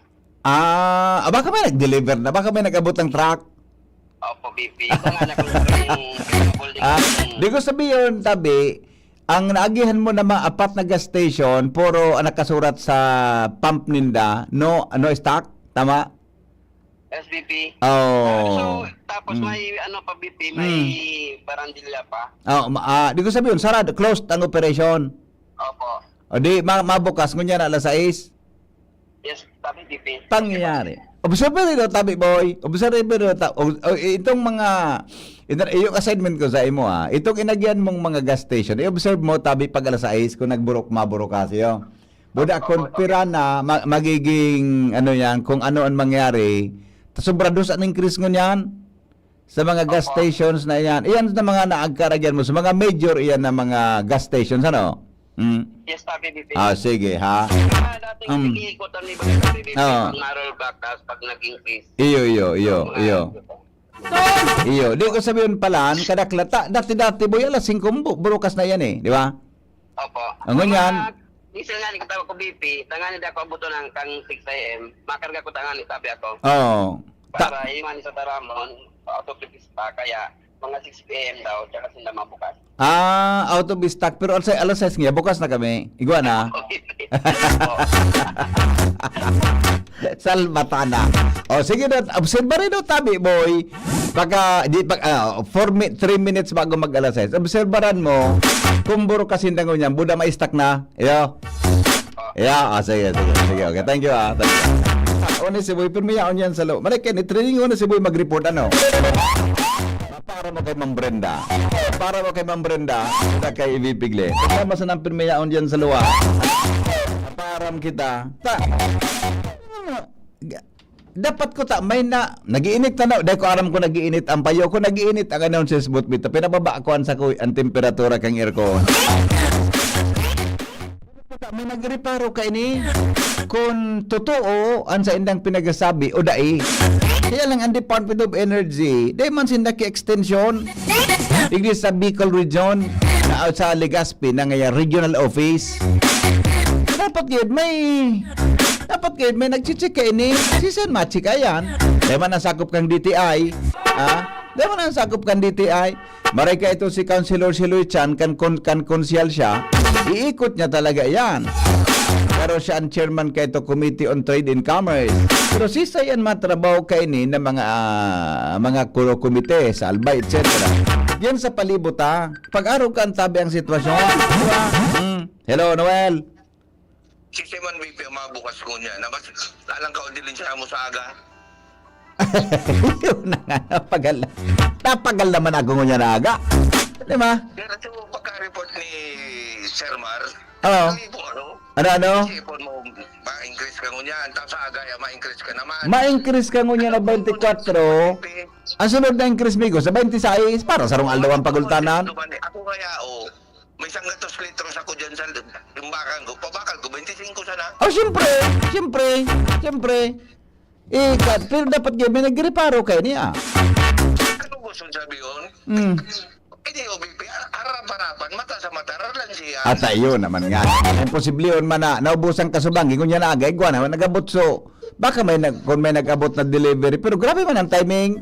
Baka may nag-deliver na, baka may nag-abot ng truck. Opo, BP. Ito nga na kung holding. Di ko sabihin, tabi, ang naagihan mo na mga 4 na gas station, puro nakasurat sa pump ninda, no stock, tama? SBP. Oh. So, tapos may ano pa BP, may barandilla pa. Di ko sabihin, sarado, closed ang operation. Opo. O di, mabukas, ngunya na alas 6. Yes, tabi BP. Pangyayari. Observe rin tabi boy. Observe rin itong mga yung assignment ko sa imo itong inagyan mong mga gas station. I-observe mo tabi pag alas 6 kung maburo kayo. Buda konpira na magiging ano yan kung ano ang mangyari. Sobrados ang increase ngunyan sa mga gas stations na yan. Iyan na mga naagkaragyan mo sa mga major iyan na mga gas stations ano. Yes, tabi BP. Sige ha. Dating iikutan ni BP pag narrow back tapos pag nag-increase. Iyo. Di ko sabihin pala, kadaklata, dati boy, alas 5 burukas na yan di ba? Opo. Ang ganyan. Isang nga ni ko BP, tangan ni ako abuto ng kang 6 AM, makarga ko tangan ni tabi ako. Oo. Para iman sa Taramon, auto-prepis pa, kaya mga 6 PM daw, tsaka sila mabukas. Out of stock, pero alas 6 nga, bukas na kami. Igwa na. Salvatana. Sige na, observe rin tabi, boy. Pagka, 3 minutes bago mag-alas 6, observeran mo, kung buro kasi ndango niyan, buda ma-stock na. Iyo. Sige. Okay, thank you. Una si boy, pero may yaon yan sa loob. Marikin, training una si boy mag-report, ano? Para mo kay Ma'am Brenda. Kita kay Ibipigle. Kasama sa nang pirmayaon dyan sa luwa. Param kita. Dapat ko may nagiinit na dahil ko aram ko nagiinit ang payo ko nagiinit ang announces booth bito. Pinababa ko sa ko ang temperatura kang aircon. May nagreparo ka ini kung totoo ang sa indang pinagasabi o dai. Kaya lang ang Department of Energy, dahil man sindaki extension igli sa Bicol Region na sa Legazpi na ngaya regional office. Dapat may nagchichik ka ini. Sisan machika yan. Dahil man ang sakop kang DTI. Dahil man ang sakop kang DTI. Maray ka ito si Councilor Siloy Chan kan konsyal siya. Iikot niya talaga yan. Pero siya ang chairman ka ito Committee on Trade and Commerce. Pero sisa yan matrabaho ka ini ng mga komite sa Albay, etc. Yan sa palibot Pag-araw ka ang tabi ang sitwasyon. Hello, Noel. Si Simon BP ang mabukas ko niya. Alang ka o dilin siya mo sa aga. Yun na nga, napagal naman ako niya na aga. Di ba? Pero ito pagka-report ni Sir Mar, ano? Sipon mo, ma-increase ka niya. Tapos sa aga, ma-increase ka naman. Ma-increase ka niya na 24. Ang sunod na increase migo sa 26 para sa rong aldaw ang pagultanan. Ako kaya, may isang gatos litros ako dyan sa imbakan ko. Pabakal ko, 25 sana. Siyempre. Pero dapat may nagreparo kayo niya. Ano gusto sabi yun? Hindi, OBP, harap-harapan, mata sa mata, ralan siya. At ayun naman nga. Imposible yun man na naubusan kasubang. Ingon niya na agay, gwa naman nagabot so. Baka kung may nag-abot na delivery. Pero grabe man ang timing.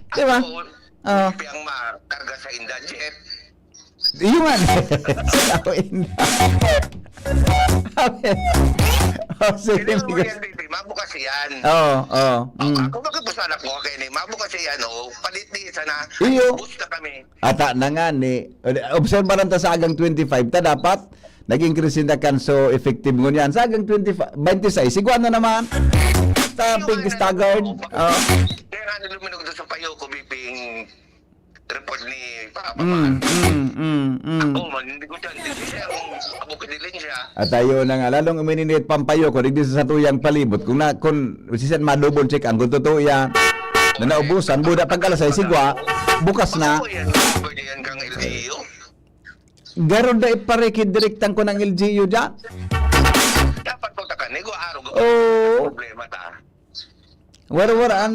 Di ba? OBP ang makarga sa Indajet. Yun nga. Sige, Hindi mo yan, BP, mabukas yan. Ako magkapusanak mo kayo ni, mabukas yan, palit-liit sana. Iyo. Boost na kami. Ata na nga ni. Obserbaran ta sa agang 25 ta dapat nag-increase na kan so effective ngun yan. Sa agang 26 sigwa na naman. Big staggered. Kaya nga niluminog doon sa payo ko, BP, report ni Papa. Ako man, hindi ko dyan. Hindi siya ako kinilin siya. At tayo na nga, lalong umininit pampayo ko, digdi sa tuyang palibot. Kung sisan ma-double check ang kung totoo yan, na naubusan, buda pagkalasay sigwa, bukas na. Ako yan, pwede yan kang LGU. Garon da iparikid direktang ko ng LGU dyan. Dapat ko takan, nego araw ko. Problema ta. Wara-waraan.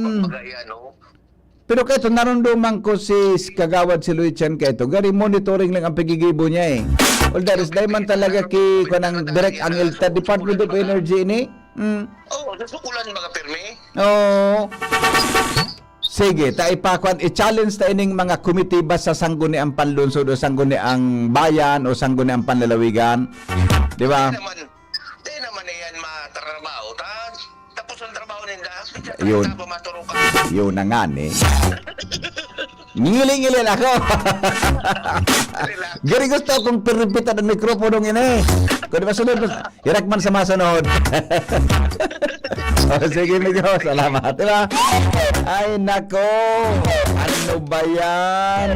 Pero kaito, narunduman ko si Kagawad si Luichan kaito. Gari monitoring lang ang pagigibo niya All that is, dahil man talaga kanang direct ang Department of Energy ini. Oo, Sukulan mga permi. Oo. Sige, ta ipakwan i-challenge ta ining mga komitiba sa sangguniang panlunsod o sangguniang bayan o sangguniang panlalawigan. Di ba? Di naman yan matrabaho. Tapos ang trabaho nila. Yun. Yun na nga ni. Ngiling-ngilin ako. Gari gusto akong piripitan ang mikropono ini. Kung di ba sunod, hirak man sa masunod. O, sige, Migo. Salamat. Diba? Ay, nako. Ano ba yan?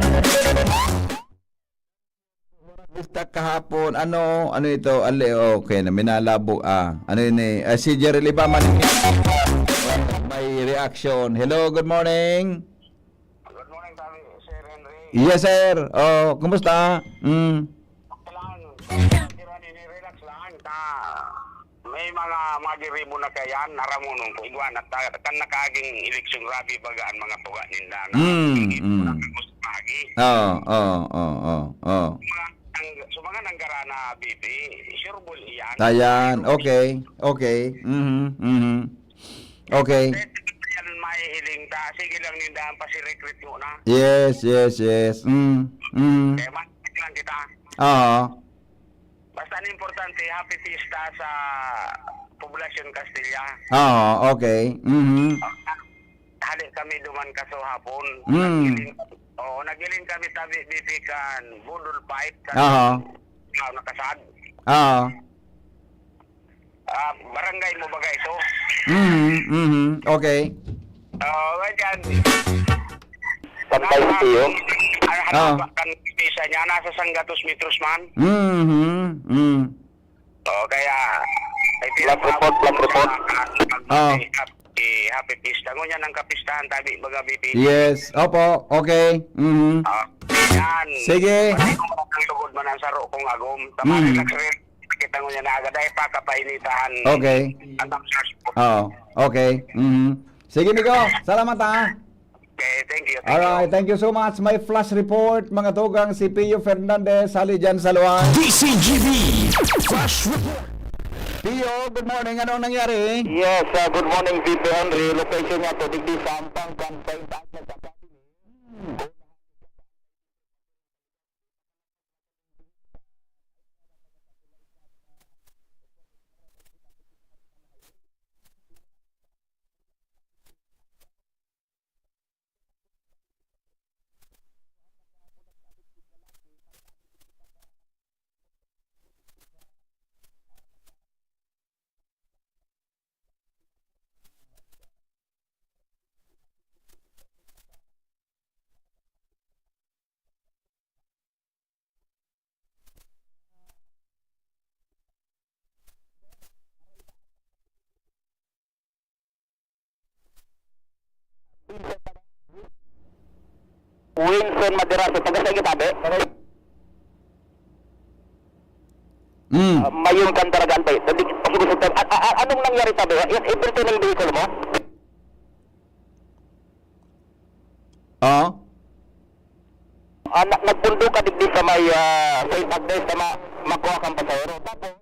Basta kahapon, ano ito? Okay, na minalabo. Ano yun eh? Si Jerry Liba, may reaction. Hello, good morning. Good morning, Sir Henry. Yes, sir. Oh, kumusta? Relax lang. May mga magiribo na kayan, naramunong ko igwan at kan nakaging eleksyon rabi bagaan mga tuga ninda na gusto pagi. So mga nanggara na bibi, sureball iyan. Ayan, okay. Okay. Yan may hiling ta, sige lang ninda ang pasirecruit mo na. Yes. Kaya matik lang kita. Basta ang importante, happy fiesta sa Poblacion Castilla. Okay. Hali kami duman kaso hapon. Nagiling kami tabi bibikan budol fight sa nakasad. Barangay mo bagay ito. Okay. Ganyan. Sampay siyo. Kan pisa niya nasa Sangatos Metros man. Kaya Flag report. Happy Pista. Ngunya ng kapistahan tabi baga bibi. Yes. Opo. Okay. Yan. Sige. Ang lugod man ang saro kong agom. Tamari lang rin. Kita ngunya na agad ay pakapainitahan. Okay. Andang saspo. Okay. Sige, Migo. Salamat Okay, thank you. Alright, thank you so much. May flash report, mga tugang si Pio Fernandez, hali dyan sa luwan. DCGV Flash Report. Pio, good morning. Anong nangyari? Yes, good morning, VP Henry. Location niya to, digdi Sampang Campaign Partners Academy. Wilson Maderaso, taga sa Gitabe. Mayon Cantaragan pa. Anong nangyari tabi? Yes, ito ng vehicle mo? Nagpundo ka digdi sa may St. Agnes sa makuha kang pasahero. Tapos,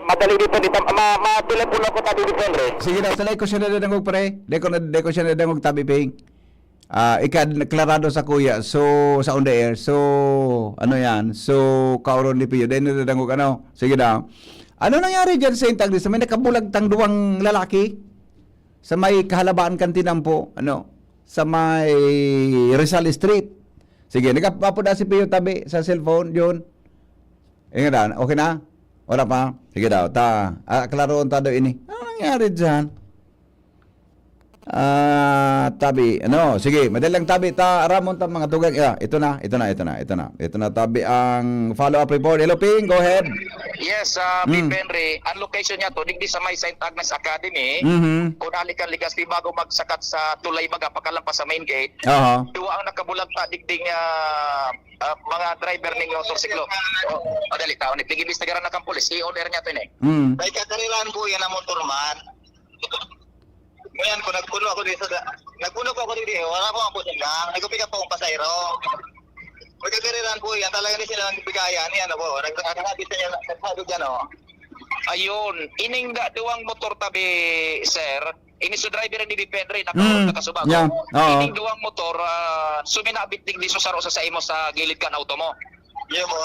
madali dito dito. Ma-telepono ko tabi dito, Andre. Sige na, salay ko siya na dangog pre. Deko siya na dangog tabi ping. Ikadeklarado sa kuya. So, sa on the air. So, ano yan? So, kauron ni Pio. Dahil na dangog ano. Sige na. Ano nangyari dyan sa St. Agnes? May nakabulagtang duwang lalaki sa may kahalabaan kantinampo. Ano? Sa may Rizal Street. Sige, nagpapuda si Pio tabi sa cellphone. Yun. Ingat na. Okay na? Wala pa? Sige daw, klaroon ta daw ini. Ano nangyari dyan? Tabi, sige, madalang tabi, ramon ta mga tugang. Ito na, tabi ang follow-up report. Hello, Ping, go ahead. Yes, Big Henry, ang location niya to, digdi sa may St. Agnes Academy. Kung halikan ligas, di bago magsakat sa tulay baga, pakalampas sa main gate. Duwa ang nakabulag pa, digding mga driver ng motorsiklo. Dali tao, nagtigibis na na kang pulis, i-order niya to yun eh. Dahil kakarilan po yan ang motorman. Ngayon ko, nagpuno ako dito, wala po ako dito, nagpick up po akong pasayro. Magkakariran po yan. Talaga rin sila nagbigayan. Yan po. Nagkakabit niya. Nagsabi dyan o. Ayun, ining duwang motor tabi, sir. Ini sa driver ni Dipendre nakasubago. Yeah. Oo. Ining duwang motor suminabit dig di saro sa imo sa gilid kan auto mo. Yan po.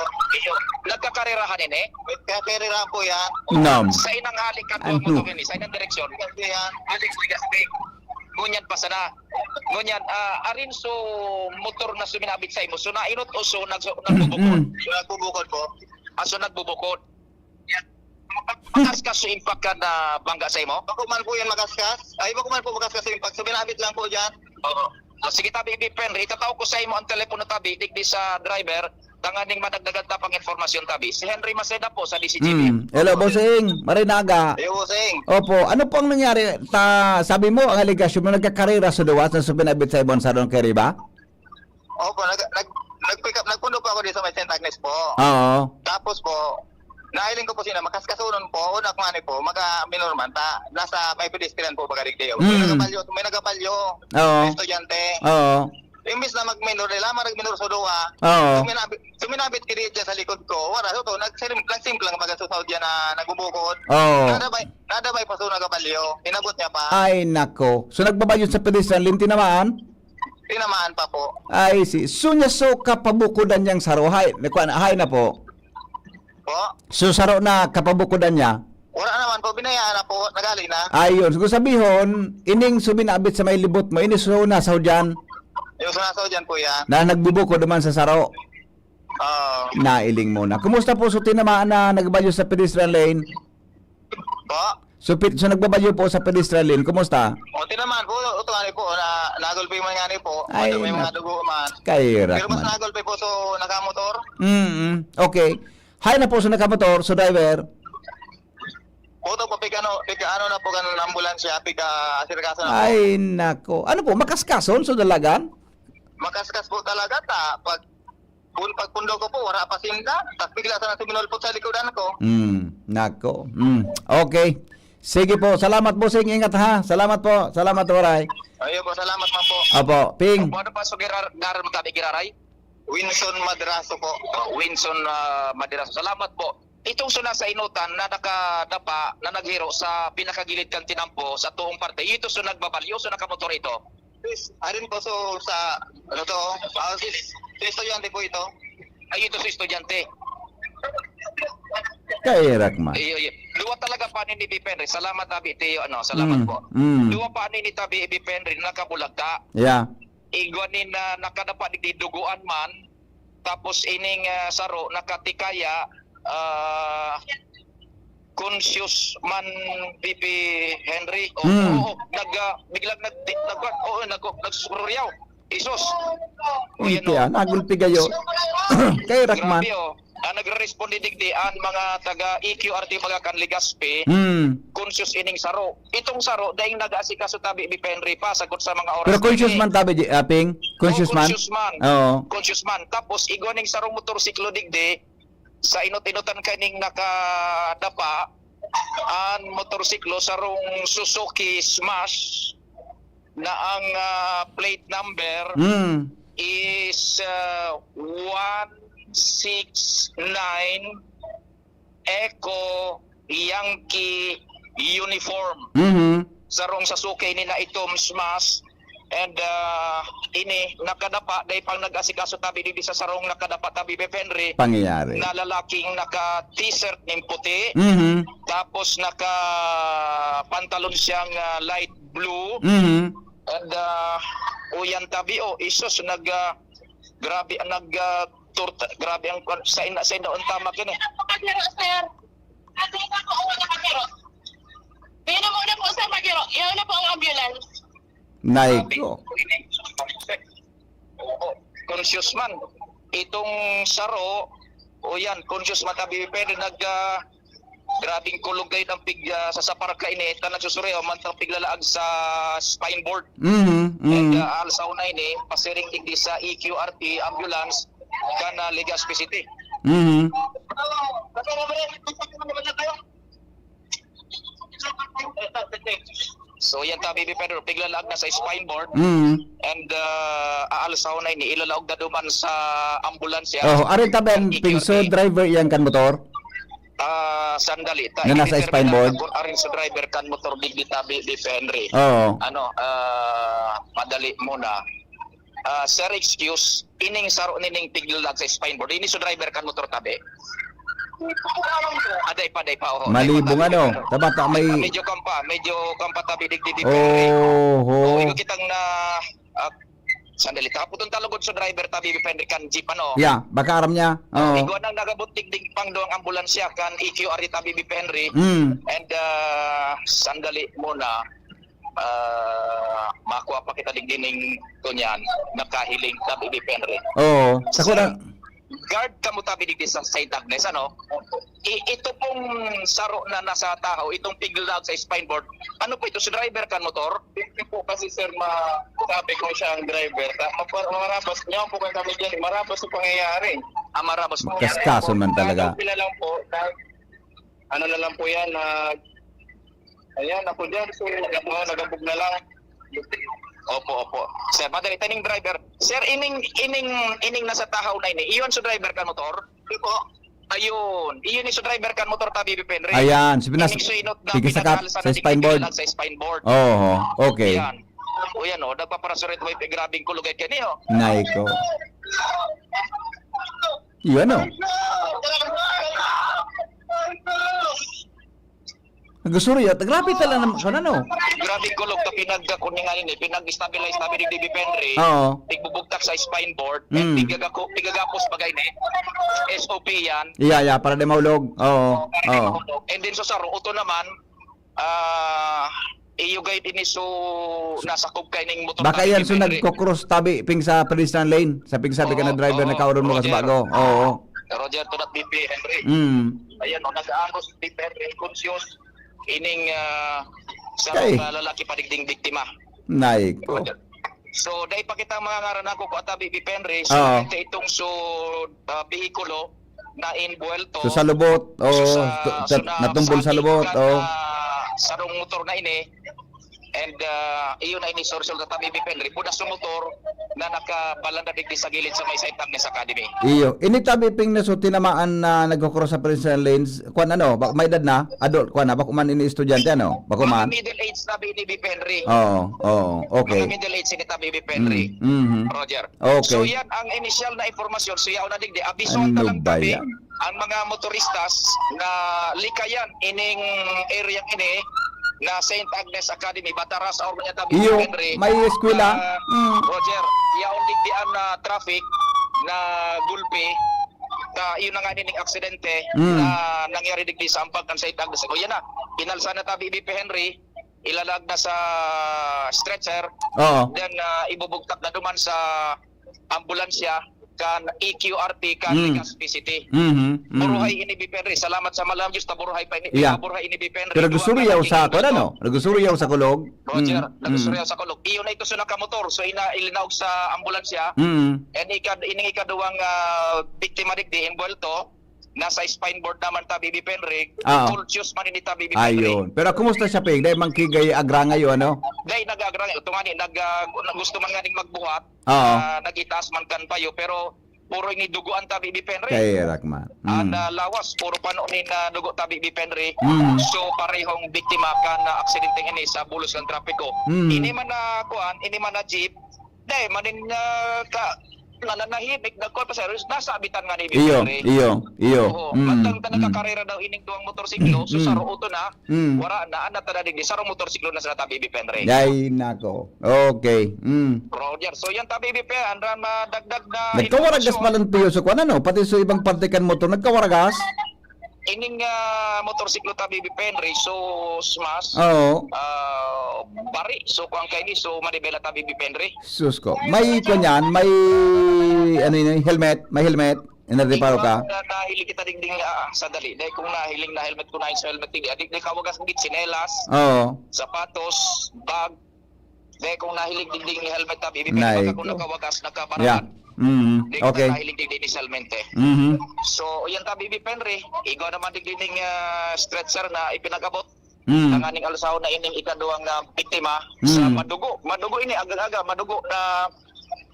Nagkakarirahan ini. Magkakariran po yan. Nam. Sa inang halik kan Ano? duwang motor ini, sa inang direksyon. Kasi yan. Alex Ligaspi. Ngunyan pa sana. Ngunyan arin so motor na suminabit sa imo. So nainot o so nagbubukod. Nagbubukod po. Aso nagbubukod. Makaskas so impact ka na bangga sa imo? Bako man po yan makaskas. Ay, bako man po makaskas yung pag subinabit lang po dyan. Oo. Sige tabi Dipendre, itataw ko sa imo ang telepono tabi digdi sa driver tanganing madagdagan ta pang informasyon tabi. Si Henry Maceda po sa DCGB. Hello, bossing. Marinaga. Ayo po, Sing. Opo, ano po ang nangyari? Sabi mo, ang aligasyon mo nagkakarera sa duwas na subinabit sa ibon sa Don Kerry ba? Opo, nag-pick up, nagpundo po ako dito sa may St. Agnes po. Oo. Tapos po, nahiling ko po sila, makaskasunon po, unak mani po, maka-minorman, nasa may pedestrian po bagadigdayo. May nagapalyo, Oo. may estudyante. Oo. Imbis na mag-minor nila, mag-minor sa duwa. Oo. Suminabit kiri dyan sa likod ko. Wala, ito, nagsimple lang pagkasusaw dyan na nagbubukod. Oo. Nadabay pa so nagapalyo. Inabot niya pa. Ay, nako. So, nagbabayo sa pedestrian, linti naman? Tinamaan pa po. Ay, so niya so kapabukudan niyang saro. Hay na po. Po? So, saro na kapabukudan niya. Wala naman po, binayaan na po, nagali na. Ayun. So, sabihon, ining subinabit sa may libot mo, ini so na sa dyan, Yung sunasaw dyan po yan. na nagbubukod naman sa saro. Nailing mo na. Kumusta po so tinamaan na nagbayo sa pedestrian lane? Po? So nagbabayo po sa pedestrian lane, kumusta? O, tinamaan po, ito nga po, nagulpi man nga ni po. Ay, May mga nak- dugo man. Kairat Pero mas man. nagulpi po, so nakamotor. Okay. Hay na po sa nakamotor, so driver. Puto po, ano na po ganun ambulansya, asirkaso na po. Ay, nako. Ano po, makaskason, so dalagan? Makaskas po talaga ta. Pagpundo ko po, wala pa sinda. Tapos bigla sa suminol po sa likodan ko. Nako. Okay. Sige po, salamat po, Sing. Ingat ha. Salamat po. Salamat, Waray. Ayun po, salamat man po. Opo, Ping. Ano pa so garan mo tabi giraray? Winson Madraso po. Winson Madiraso. Salamat po. Itong suna sa inutan na nakadapa na naghiro sa pinakagilid kang tinampo sa tuong parte. Ito so nagbabalyo so nakamotor ito. Arin po so sa ano to? Estudyante po ito. Ay ito sa estudyante. Kairat man. Duwa talaga pa ni Dipendre. Salamat tabi Teo salamat po. Duwa pa ni tabi Dipendre nakabulagta. Yeah. Igwanin na nakadapa di duguan man. Tapos ining saro nakatikaya conscious man BP Henry biglang nagsuryaw isos Nagulpi gayo. Kairat man. grabe nagre-responde digdi ang mga taga EQRT mga kanligaspi conscious ining saro itong saro daing nag-asikaso tabi BP Henry pa sagot sa mga oras Pero conscious man tabi, Ping? Conscious man? Oo. conscious man tapos igwaning saro motorsiklo digdi sa inot-inotan kaning nakadapa ang motorsiklo sarong Suzuki Smash na ang plate number is 169 Echo Yankee uniform. Sarong Suzuki nila itom Smash and ini nakadapa dahil pang nag-asikaso tabi di sa sarong nakadapa tabi Henry Pangyayari. na lalaking naka t-shirt ng puti tapos naka pantalon siyang light blue and uyan tabi isos grabe grabe ang sa ina ang tama kini Pino mo na po sa Magiro. Iyon na po ang ambulance. Naiko. Conscious man itong saro o yan conscious man tabi pwede grabing kulog kayo ng pig sa saparka ini ta nagsusuryo man tang piglalaag sa spine board and alsaw na ini pasiring digdi sa EQRT ambulance kana Legazpi City so yan tabi Pedro piglalag na sa spine board and aalsaw na ini ilalaog na duman sa ambulansya. Oh, arin taben pingso driver yang kan motor. Sandali ta Na nasa spine board? Arin sa driver kan motor digdi tabi di Henry. Oo. Madali muna. Sir, excuse, ining saro nining tiglag sa spine board. Ini sa driver kan motor tabi. Aday pa oh. Malibong ano, tabata may Medyo kampa tabi digdi di Henry. Oh. Igo kitang na sandali ta putong talugod sa driver tabi di Henry kan jeep ano. Yeah, baka aram niya. Oo. Igo nang nagabuntig dig pang doang ambulansya kan EQR tabi di Henry. And sandali muna. Makuha pa kita digdining kunyan nakahiling tabi di Henry. Oo. Sako na Guard ka mo tabi digdi sa St. Agnes ano. Ito pong saro na nasa tao, itong pigil out sa spine board. Ano po ito, si driver kan motor? Hindi po kasi sir, sabi ko siya ang driver. Marabas niya po kayo kami dyan. Marabas yung pangyayari. Marabas po. kaskaso man talaga. Pila lang po, ano na lang po yan, ayan, ako dyan. So, nagabog na lang. Opo. Sir, madali taning driver. Sir, ining nasa tahaw na ini. Iyon sa driver kan motor? Ito. Ayun. Iyon ni sa driver kan motor tabi Henry. Ayan, sipinas. Ining sinot na Pigisakat pinag-aalsa sa na spine board. sa spine board. Oo, okay. Ayan. O yan o, nagpaparasurit mo yung grabing kulugay kaniyo. Naiko. Yun o. Nagusuriyo, grabe talaga naman ka na no. Grabing kulog ta pinag-kuningan ini, pinag-stabilize tabi ni DB Henry. Oo. Tigbubugtak sa spine board, and tigagapos bagay ni. SOP yan. Iya, para di maulog. Oo. And then so sa ruto naman, iyugay din so nasakop kay ning motor. Baka yan so nagko-cross tabi ping sa pedestrian lane. Sa ping sabi ka na driver na kauron mo ka sa bago. Oo. Roger to that DB Henry. Ayan o, nag-aangos DB Henry, conscious. Ining sa lalaki padigding biktima. Naiko. So dahil pa kita mga ngaran ako ko atabi Henry, so itong behikulo na inbuelto. So sa lubot, natumbol sa lubot, sarong motor na ini. And iyon na ini sorsol sa tabi Henry, punas sa motor na nakabalanda digdi sa gilid sa may St. Agnes Academy. Iyo, ini tabi ping na so tinamaan na nagko-cross sa pedestrian lanes. Kuan ano, bak may edad na, adult kuan na bako man ini estudyante ano, bako man. Middle age tabi ni Henry. Okay. Middle age ni tabi Henry. Roger. Okay. So yan ang initial na informasyon. So yaw na digdi abison ta lang tabi ang mga motoristas na likayan ining area ini na St. Agnes Academy, Bataras, or niya tabi Henry. May eskwela. Roger, yaon digdian na traffic na gulpi yun na nga nining aksidente na nangyari digdi sa ampag ng St. Agnes. O yan na, inalsa na tabi Henry, ilalag na sa stretcher, then ibubugtak na duman sa ambulansya kan EQRT kan Ligas PCT. Buruhay ini Henry. Salamat sa malam Diyos, taburuhay pa ini. Buruhay ini Henry. Pero nagusuriyaw sa ako ano? Nagusuriyaw sa kulog. Roger, nagusuriyaw sa kulog. Iyon na ito sa nakamotor. So ilinaog sa ambulansya. And ining ikaduwang biktima digdi involto. Nasa spine board naman tabi Henry. Conscious man ini tabi Henry. Ayun. Pero kumusta siya pig? Dahil mangkigay agra ngayon ano? Dahil nag-agrang. Ito nga ni, gusto man nga ning magbuhat. Nagitaas man kan payo. Pero puro ini duguan tabi Henry. Kay Rakman. Lawas, puro pano ni na dugo tabi Henry. So parehong biktima kan na aksidente ini sa bulos ng trapiko. Ini man na kuan, ini man na jeep. Dahil manin nananahimik nagkol pa sa nasa abitan nga ni Henry. Iyo. Matang nagkakarera daw ining duwang motorsiklo, so sa ruto na, wala na tada digdi sarong motorsiklo na sa tabi Henry. Yay nako. Okay. Roger. So yan tabi andran madagdag na nagkawaragas palang piyo sa kuan ano, pati sa ibang parte kan motor nagkawaragas. Ining motorsiklo tabi Henry, so smash. Bari, so kuang kay ni so manibela tabi Henry. Sus ko. May kunyan, may ano yun, helmet, may helmet. Inareparo ka? Nahiling kita dingding sa dali. Dahil kung nahiling na helmet ko na sa helmet tinggi. Adik na kawagas ng sinelas, sapatos, bag. Dahil kung nahiling dingding helmet tabi Henry, kung nakawagas, nakaparaan. Okay. Nahiling dingding ni Salmente. So, yan tabi Henry, igo naman dingding stretcher na ipinagabot. Ang aning alusaw na ining ikaduhang biktima sa madugo ini aga-aga madugo na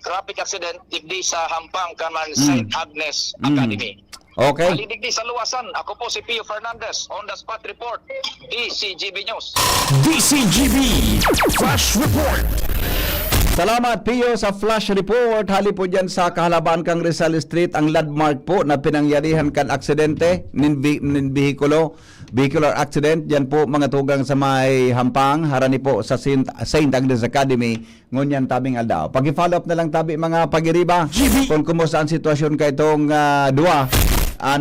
traffic accident digdi sa Hampang Kaman St. Agnes Academy. Okay. Alidigdi sa luwasan. Ako po si Pio Fernandez, on the spot report, DCGB News. DCGB Flash Report. Salamat Pio sa flash report. Hali po dyan sa Kahalaban kang Rizal Street ang landmark po na pinangyarihan kan aksidente nin vehicular accident. Yan po mga tugang sa may Hampang harani po sa St. Agnes Academy ngunyan tabing aldaw. Pag-follow up na lang tabi mga pagiriba kung kumusta ang sitwasyon kay itong dua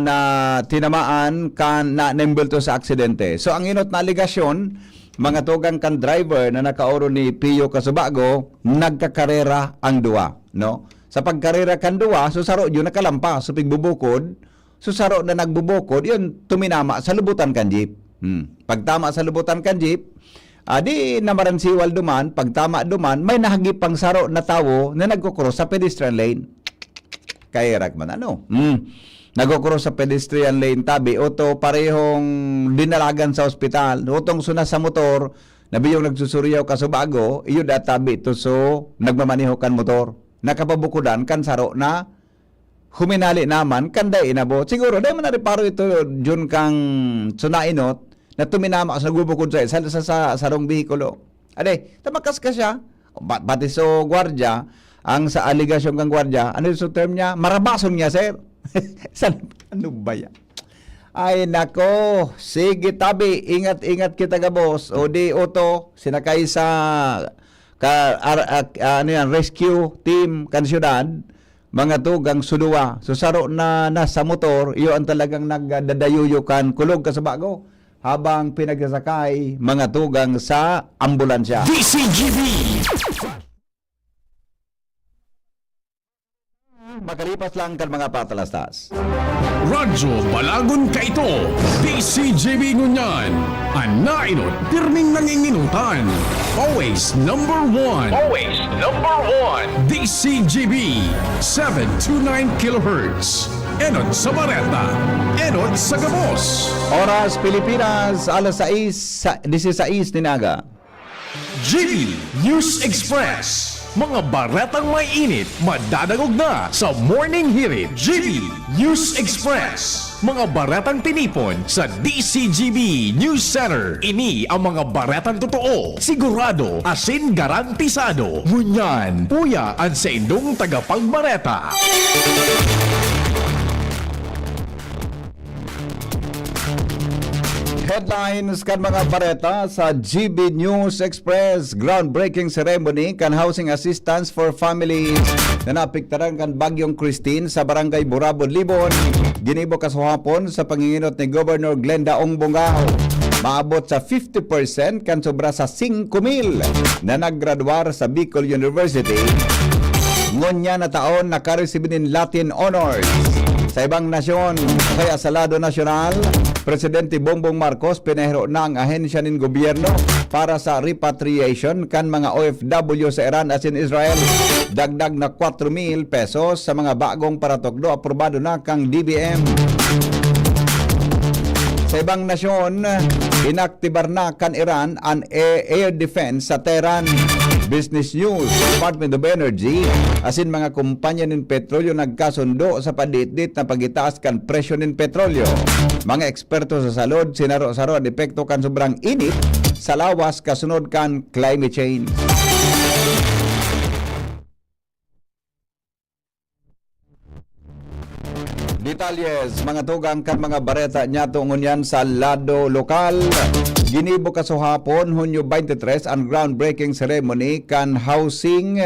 na tinamaan kan na nembulto sa aksidente. So ang inot na aligasyon mga tugang kan driver na nakaoro ni Pio Casubago, nagkakarera ang duwa, no? Sa pagkarera kan duwa, susaro yun nakalampa, so pigbubukod, susaro na nagbubukod, yun tuminama sa lubutan kan jeep. Pagtama sa lubutan kan jeep, di namaransiwal duman, pagtama duman, may nahagip pang saro na tawo na nagkukross sa pedestrian lane. Kairak man ano? Nagkukross sa pedestrian lane tabi, oto parehong dinalagan sa ospital, otong suna sa motor, nabiyong nagsusuryaw Casubago, iyo da tabi to so nagmamaniho kan motor. Nakapabukudan kan saro na huminali naman kan day inabot. Siguro day man reparo ito jun kang sunainot na tuminama sa nagbubukod sa sarong bihikulo. Ade, tamakas ka siya. Pati so gwardiya, ang sa aligasyon kang gwardiya, ano yung term niya? Marabason niya, sir. Ano ba yan? Ay nako, sige tabi, ingat-ingat kita ka boss. O di oto, sinakay sa rescue team kan syudad, mga tugang suduwa. Susaro na nasa motor, iyo ang talagang nagdadayuyukan kulog Casubago habang pinagsakay mga tugang sa ambulansya. DCGB Makalipas lang kan mga patalastas. Radyo Balagon Kaito, DCGB Ngunyan, Anainot, pirming nanginginutan. Always number one. Always number one. DCGB, 729 kHz. Enot sa Bareta, Enot sa Gabos. Oras Pilipinas, alas 16 ninaga. GB News Express. Mga baretang may init, madadagog na sa Morning Hirit. GB News Express. Mga baretang tinipon sa DCGB News Center. Ini ang mga baretang totoo, sigurado, asin garantisado. Ngunyan, puya ang sa indong tagapagbareta. Headlines kan mga bareta sa GB News Express. Groundbreaking ceremony kan housing assistance for families na napiktaran kan Bagyong Christine sa Barangay Burabon, Libon. Ginibo kasuhapon sa panginginot ni Governor Glenda Ongbongao. Maabot sa 50% kan sobra sa 5,000 na naggraduar sa Bicol University. Ngonya na taon nakaresibin ng Latin Honors. Sa ibang nasyon, kaya sa lado nasyonal, Presidente Bongbong Marcos pinahiro na ang ahensya ng gobyerno para sa repatriation kan mga OFW sa Iran as in Israel. Dagdag na 4,000 pesos sa mga bagong paratokdo aprobado na kang DBM. Sa ibang nasyon, inaktibar na kan Iran ang air defense sa Tehran. Business News, Department of Energy, asin mga kumpanya ng petrolyo nagkasundo sa padit-dit na pagitaas kan presyo ng petrolyo. Mga eksperto sa salud, sinaro-saro ang epekto kan sobrang init sa lawas kasunod kan climate change. Detalyes, mga tugang kan mga bareta niya tungon yan sa lado lokal. Ginibo kasuhapon, Hunyo 23, ang groundbreaking ceremony kan housing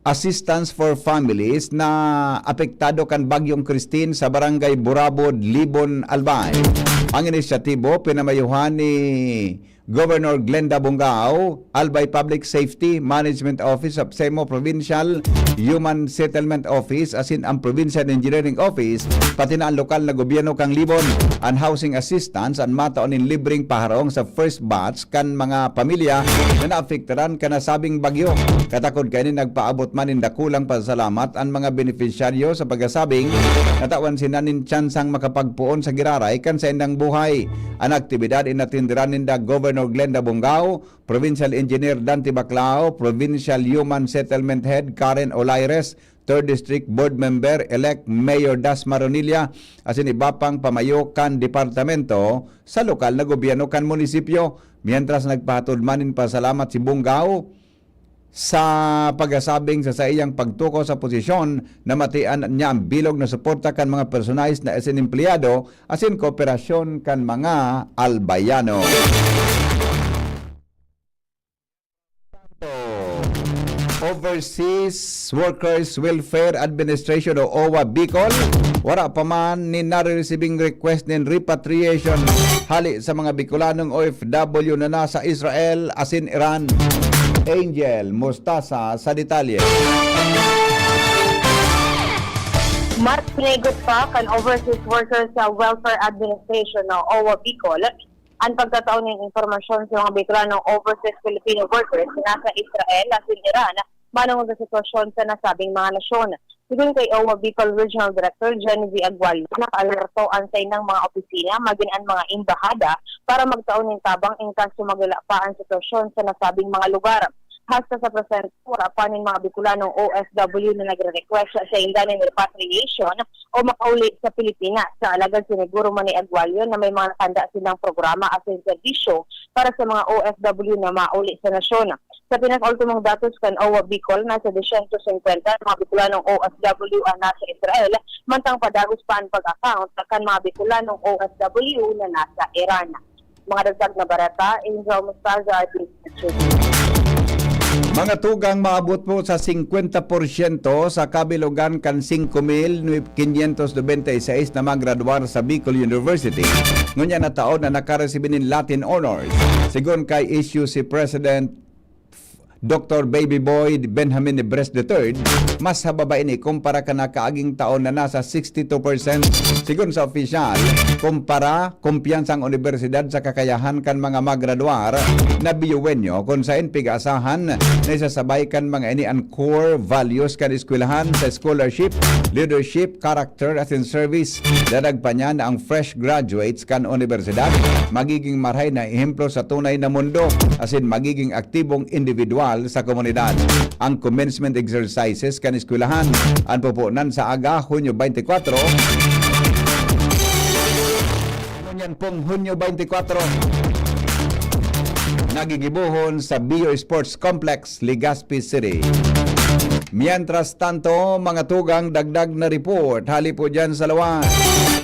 assistance for families na apektado kan Bagyong Christine sa Barangay Burabod, Libon, Albay. Ang inisyatibo pinamayuhan ni Governor Glenda Bungao, Albay Public Safety Management Office of SEMO Provincial Human Settlement Office, asin ang Provincial Engineering Office, pati na ang lokal na gobyerno kang Libon, ang housing assistance, ang mataon in libreng paharong sa first batch kan mga pamilya na naapektaran ka na sabing bagyo. Katakod kayo nagpaabot man in dakulang pasalamat ang mga beneficiaryo sa pagkasabing natawan sinanin tsansang makapagpuon sa giraray kan sa indang buhay. Ang aktibidad inatindiran ninda Governor Glenda Bungao, Provincial Engineer Dante Baclao, Provincial Human Settlement Head Karen Olaires, 3rd District Board Member-elect Mayor Das Maronilla, asin iba pang pamayo kan departamento sa lokal na gobyerno kan munisipyo. Mientras nagpahatod manin pasalamat si Bungao sa pagkasabing sa iyang pagtuko sa posisyon na matian niya ang bilog na suporta kan mga personalis na asin empleyado asin kooperasyon kan mga albayano. Overseas Workers Welfare Administration o OWA Bicol, wala pa man ni na-receiving request nin repatriation hali sa mga Bicolanong OFW na nasa Israel asin Iran. Angel Mostasa sa detalye. Mark pinagot pa kan Overseas Workers Welfare Administration o OWA Bicol ang pagkataon ng informasyon sa mga Bicolanong overseas Filipino workers na nasa Israel at Iran manong sa sitwasyon sa nasabing mga nasyon. Sigun kay OWA Bicol Regional Director Genevieve Aguayo, naka-alerto ang sa inang mga opisina maging ang mga imbahada para magtaon ng tabang in kaso magala pa ang sitwasyon sa nasabing mga lugar. Hasta sa present, wala pa ng mga Bicolanong OFW na nagre-request sa inda ng repatriation o makauli sa Pilipinas. Sa alagad siniguro man ni Aguayo na may mga nakanda silang programa at serbisyo para sa mga OFW na mauli sa nasyon. Sa pinaka-ultimong datos kan OWA Bicol, nasa 250 mga Bicolanong OFW ang nasa Israel, mantang padagos pa ang pag-account kan mga Bicolanong OFW na nasa Iran. Mga dagdag na barata, Angel Mustaza, Mga tugang maabot po sa 50% sa kabilugan kan 5,596 na magraduar sa Bicol University. Ngunya na taon na nakaresibin ng Latin Honors. Sigon kay issue si President Dr. Baby Boy Benjamin Nebres III, mas hababa ini kumpara ka na kaaging taon na nasa 62%. Sigun sa opisyal, kumpara kumpiyansang universidad sa kakayahan kan mga magraduar na biyuwenyo kung saan pig-asahan na isasabay kan mga ini ang core values kan eskwelahan sa scholarship, leadership, character at in service. Dadag pa niya na ang fresh graduates kan universidad magiging marhay na ehemplo sa tunay na mundo asin magiging aktibong individual sa komunidad. Ang commencement exercises kan eskwelahan ang pupunan sa aga Hunyo 24. Ano yan pong Hunyo 24? Nagigibuhon sa Bio Sports Complex, Legazpi City. Mientras tanto, mga tugang dagdag na report hali po dyan sa lawas.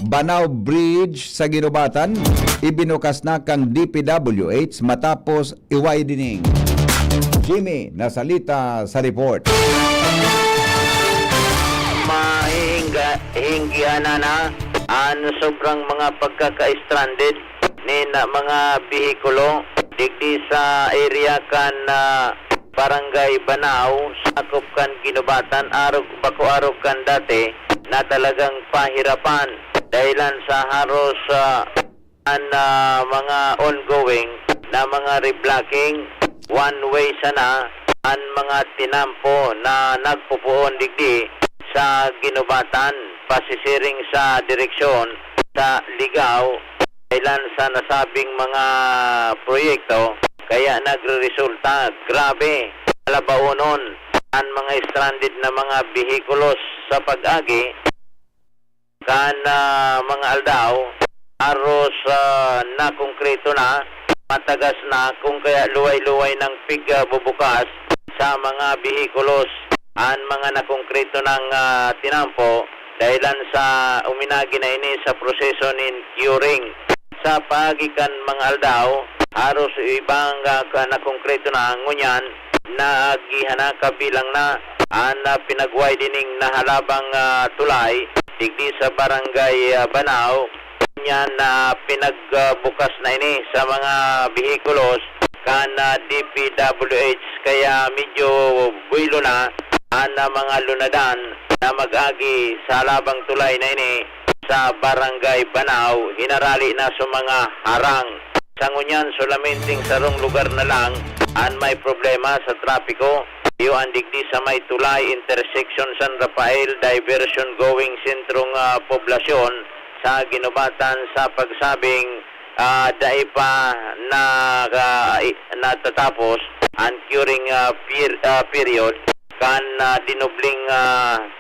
Banao Bridge sa Ginubatan, ibinukas na kang DPWH matapos i-widening. Jimmy, nasalita sa report. Mahinggihan na ang sobrang mga pagkaka-stranded ni na mga bihikulo digdi sa area kan Barangay Banao, sakop kan Ginubatan, bako-arog kan dati na talagang pahirapan dahilan sa haros mga ongoing na mga reblocking one-way sana ang mga tinampo na nagpupuon digdi sa Ginubatan, pasisiring sa direksyon sa Ligaw, ilan sa nasabing mga proyekto, kaya nagre-resulta grabe alabaunon ang mga stranded na mga bihikulos sa pag-agi kan mga aldaw aros na konkreto na matagas na kung kaya luway-luway ng bubukas sa mga bihikulos ang mga nakongkrito ng tinampo dahilan sa uminagi na ini sa proseso ng curing sa pagikan mga aldaw haros ibang nakongkrito na ngunyan na gihana kabilang na ang pinag-widening na halabang tulay digdi sa Barangay Banao ngunyan na pinagbukas na ini sa mga bihikulos kan DPWH kaya medyo buwilo na ang mga lunadan na mag-agi sa labang tulay na ini sa Barangay Banaw, hinarali na sa mga harang. Sa ngunyan, solamenting sarong lugar na lang ang may problema sa trapiko. Iyo ang digdi sa may tulay, intersection San Rafael, diversion going sentrong poblasyon sa ginubatan sa pagsabing dai pa natatapos ang curing period kan dinubling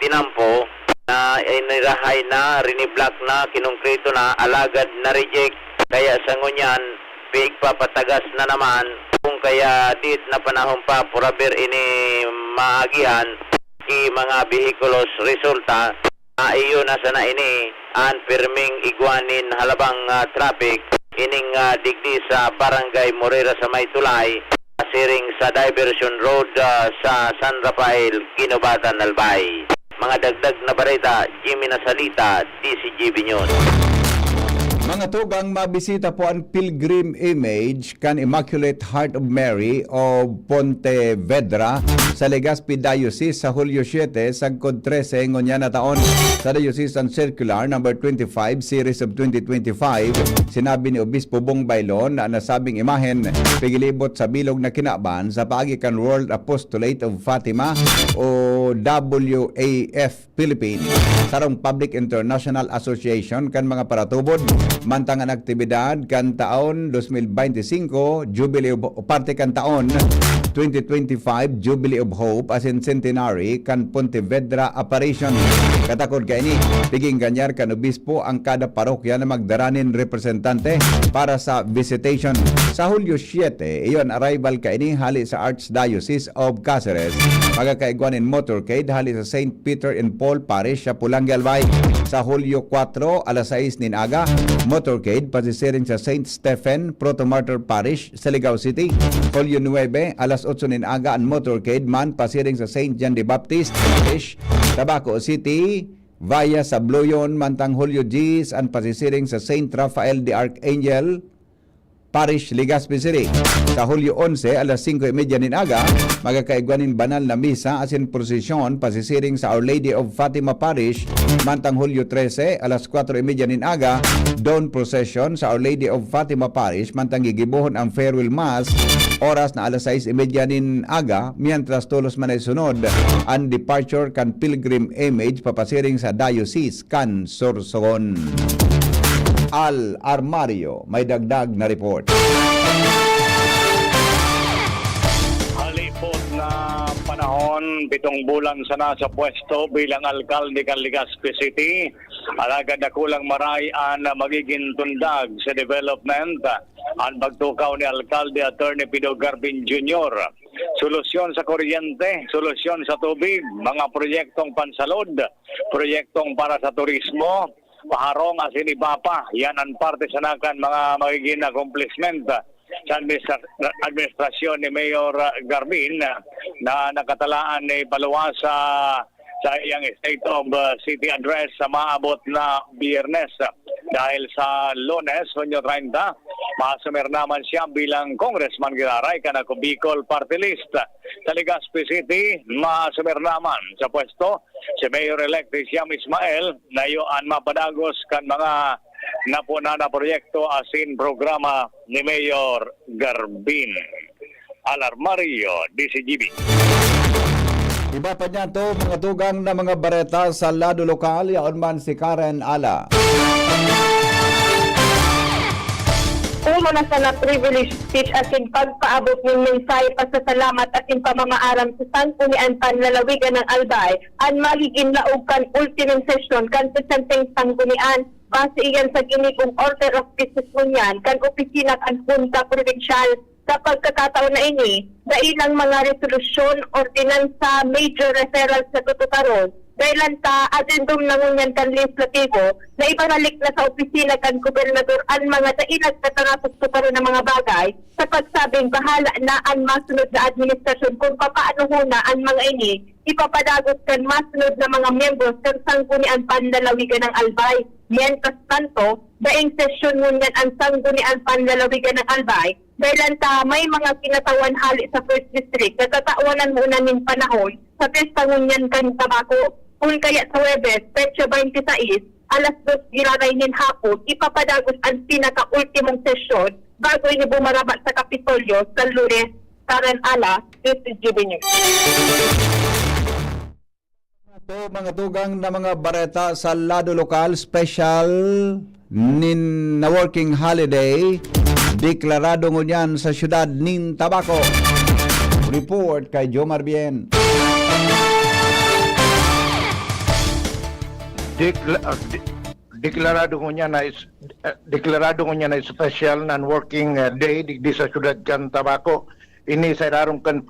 tinampo na inirahay na, riniblock na, kinongkrito na, alagad na reject. Kaya sa ngunyan, pigpapatagas na naman kung kaya dit na panahon pa purabir ini maagihan ki mga vehikulos resulta iyo na sana ini an perming iguanin halabang traffic ining digdi sa Barangay Morera sa Maytulay asiring sa diversion road sa San Rafael, Ginobatan, Albay. Mga dagdag na bareta, Jimmy Nasalita, DCGB News. Mga tugang mabisita po ang pilgrim image kan Immaculate Heart of Mary o Pontevedra sa Legazpi Diocese sa Hulyo 7 sagkod 13 ngunya na taon. Sa Diocesan Circular number 25 series of 2025, sinabi ni Obispo Bong Bailon na nasabing imahen pigilibot sa bilog na kinaban sa paagi kan World Apostolate of Fatima o WAF Philippines sarong Public International Association kan mga paratubod mantangan aktibidad kan taon 2025 Jubilee of, parte kan taon 2025 Jubilee of Hope as in centenary kan Pontevedra Apparition. Katakod ka ini tiging ganyar kan obispo ang kada parokya na magdaranin representante para sa visitation. Sa Hulyo 7 iyon arrival ka ini hali sa Archdiocese of Cáceres magakaigwanin motorcade hali sa St. Peter and Paul Parish sa Pulangi, Albay. Sa Hulyo 4 alas 6 ninaga motorcade pasisiring sa St. Stephen Proto-Martyr Parish sa Ligao City. Hulyo 9 alas 8 ninaga ang motorcade man pasiring sa St. John the Baptist Parish Tabaco City via sa Bloyon mantang Hulyo 10 ang pasisiring sa St. Rafael the Archangel Parish, Legazpi City. Sa Hulyo 11, alas 5:30 ninaga, magkakaigwanin banal na misa asin prosesyon pasisiring sa Our Lady of Fatima Parish, mantang Hulyo 13, alas 4:30 ninaga, dawn procession sa Our Lady of Fatima Parish, mantang gigibuhon ang farewell mass, oras na alas 6:30 ninaga, mientras tulos man ay sunod, ang departure kan pilgrim image papasiring sa Diocese kan Sorsogon. Al Armario, may dagdag na report. Halipot na panahon, 7 bulan sana sa pwesto bilang alkalde kan Legazpi City. Alagad na kulang marayaan na magiging tundag sa development. Ang pagtukaw ni Alkalde Attorney Pido Garbin Jr. Solusyon sa kuryente, solusyon sa tubig, mga proyektong pansalod, proyektong para sa turismo, paharong asin ibapa. Yan ang parte sa nakan mga magiging accomplishment sa administrasyon ni Mayor Garbin na nakatalaan ni Paluwa sa iyang State of City Address sa maabot na Biyernes. Dahil sa Lunes, Hunyo 30, masumir naman siya bilang Congressman Giraray kanako Bicol Party List. Sa Legazpi City, masumir naman sa pwesto si Mayor-elect Siam Ismael na iyoan mapadagos kan mga napuna na proyekto asin programa ni Mayor Garbin. Alarmario, DCGB. Iba pa niya to, mga tugang na mga bareta sa lado lokal, yaon man si Karen Ala. Umo na sa na-privilege speech asin pagpaabot ng mensahe pasasalamat asin pamamaaram sa Sanggunian Panlalawigan ng Albay ang magiging laog kan ultimong session kan presenteng Sanggunian base iyan sa ginikong order of business ngunyan kan opisina kan punta provincial. Sa pagkakataon na ini, dailang mga resolusyon, ordinansa, major referrals sa tutukaron, dailan ta addendum na ngunyan kan legislatibo na ipanalik na sa opisina kan gobernador ang mga dailag na tangatugtukaron ng mga bagay sa pagsabing bahala na ang masunod na administrasyon kung papaano huna ang mga ini, ipapadagot kan masunod na mga miyembros ng Sanggunian Panlalawigan ng Albay. Mientras tanto, daing sesyon ngunyan ang sanggunian panlalawigan ng Albay, dahil may mga kinatawan hali sa First District, natatawanan muna ng panahon sa pesta ngunyan kan tabako. Kung kaya sa Webes, Petsa 26, alas 2 giraray hapon, ipapadagos ang pinaka-ultimong sesyon bago ini bumarabat sa Kapitolyo sa Lunes, Karen Ala, UCGB News. Ito mga tugang na mga bareta sa lado lokal, special na working holiday, deklarado ngunyan sa syudad nin Tabaco. Report kay Jomar Bien. Deklarado ko niya na special non-working day di sa syudad kan Tabaco. Ini sa darong kan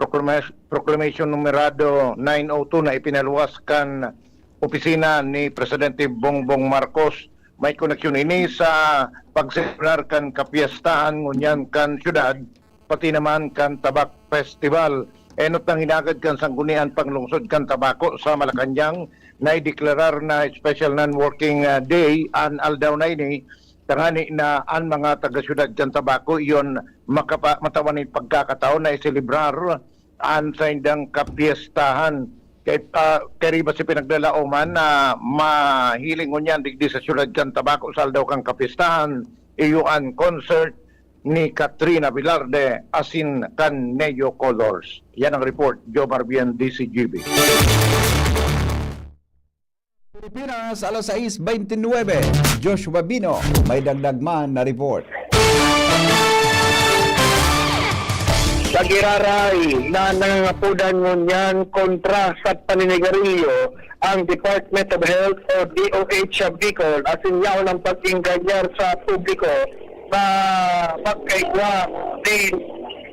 proclamation numerado 902 na ipinaluwas kan opisina ni Presidente Bongbong Marcos. May koneksyon ini sa pagselebrar kan kapiyastahan ngunyan kan syudad, pati naman kan Tabak Festival. Enot nang hinagad kan sanggunian panglungsod kan Tabaco sa Malacanang na ideklarar na special non-working day an aldaw na ini tangani na ang mga taga-syudad kan Tabaco iyon matawan ng pagkakataon na iselebrar ang sa indang kapiestahan. Kariba si pinagdalaoman na mahiling ngunyan digdi sa syudad kan Tabaco sa aldaw kang kapiestahan iyon concert ni Katrina Velarde asin kan Neo Colors. Yan ang report, Joe Barbian, DCGB. Pilipinas, alas 6:29. Joshua Bino, may dagdag man na report. Sa giraray na nangangapudan ngunyan kontra sa paninigarilyo ang Department of Health o DOH sa Bicol at sinyaw ng pag-inganyar sa publiko na magkaigwa din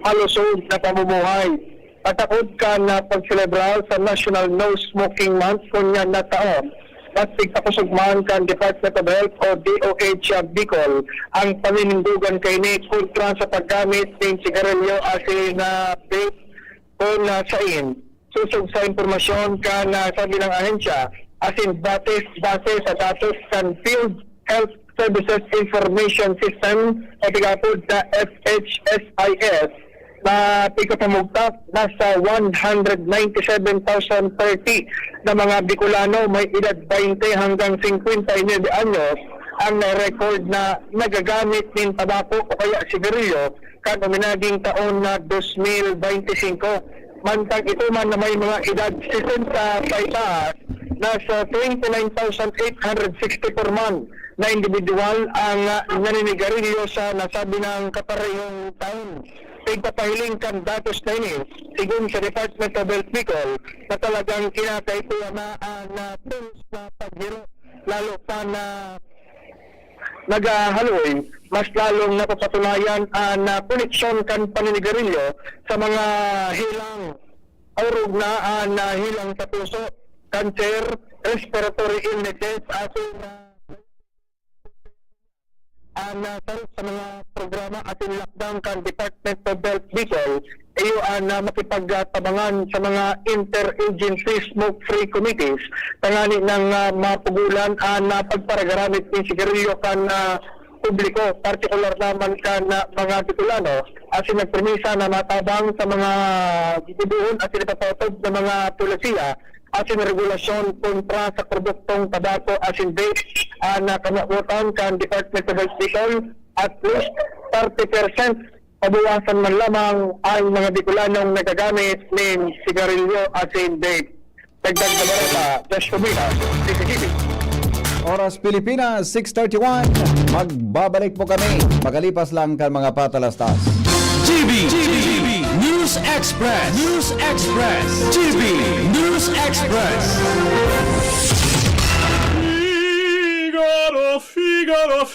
malusog na pamumuhay. Patakod ka na pagselebrar sa National No Smoking Month kunyan na taon. Masig kapusugman kan Department of Health o DOH sa Bicol ang paninindugan kay ni kontra sa paggamit ng sigarilyo asin na vape kung sain. Susog sa informasyon ka na sabi ng ahensya asin base sa datos kan Field Health Services Information System o tigapod na FHSIS na pagkapamugtap nasa 197,030 na mga Bicolano may edad 20 hanggang 59 anyos ang na-record na nagagamit ng tabako o kaya sigarilyo kan uminaging taon na 2025. Mantang ito man na may mga edad 60 sa itaas, nasa 29,864 man na individual ang naninigarilyo sa nasabi ng kaparehong taon. Pagpapahiling kan datos na ini, sigun sa Department of Health Bicol, na talagang kinakaituamaan na tools na paghiro, lalo pa na nagahaloy, mas lalong napapatunayan na koneksyon kan paninigarilyo sa mga hilang aurog na hilang sa puso, cancer, respiratory illnesses, asin sa mga programa at lockdown kan Department of Health Bicol iyo makipagtabangan sa mga interagency smoke-free committees tangani ng mapugulan na pagparagaramit ng sigarilyo kan publiko, partikular naman kan mga Bicolano asin nagpermisa na matabang sa mga gibubuhon at sinipapatod ng mga polisiya asin regulasyon kontra sa produktong tabako asin vape na kamabutan kan Department of Health Bicol at least 30% pabawasan man lamang ang mga Bicolanong nagagamit ng sigarilyo asin vape. Dagdag na barata, Josh Comina, DCGB. Oras Pilipinas, 6:31. Magbabalik po kami. Makalipas lang kan mga patalastas. GB News Express. GB News Express. Figaro.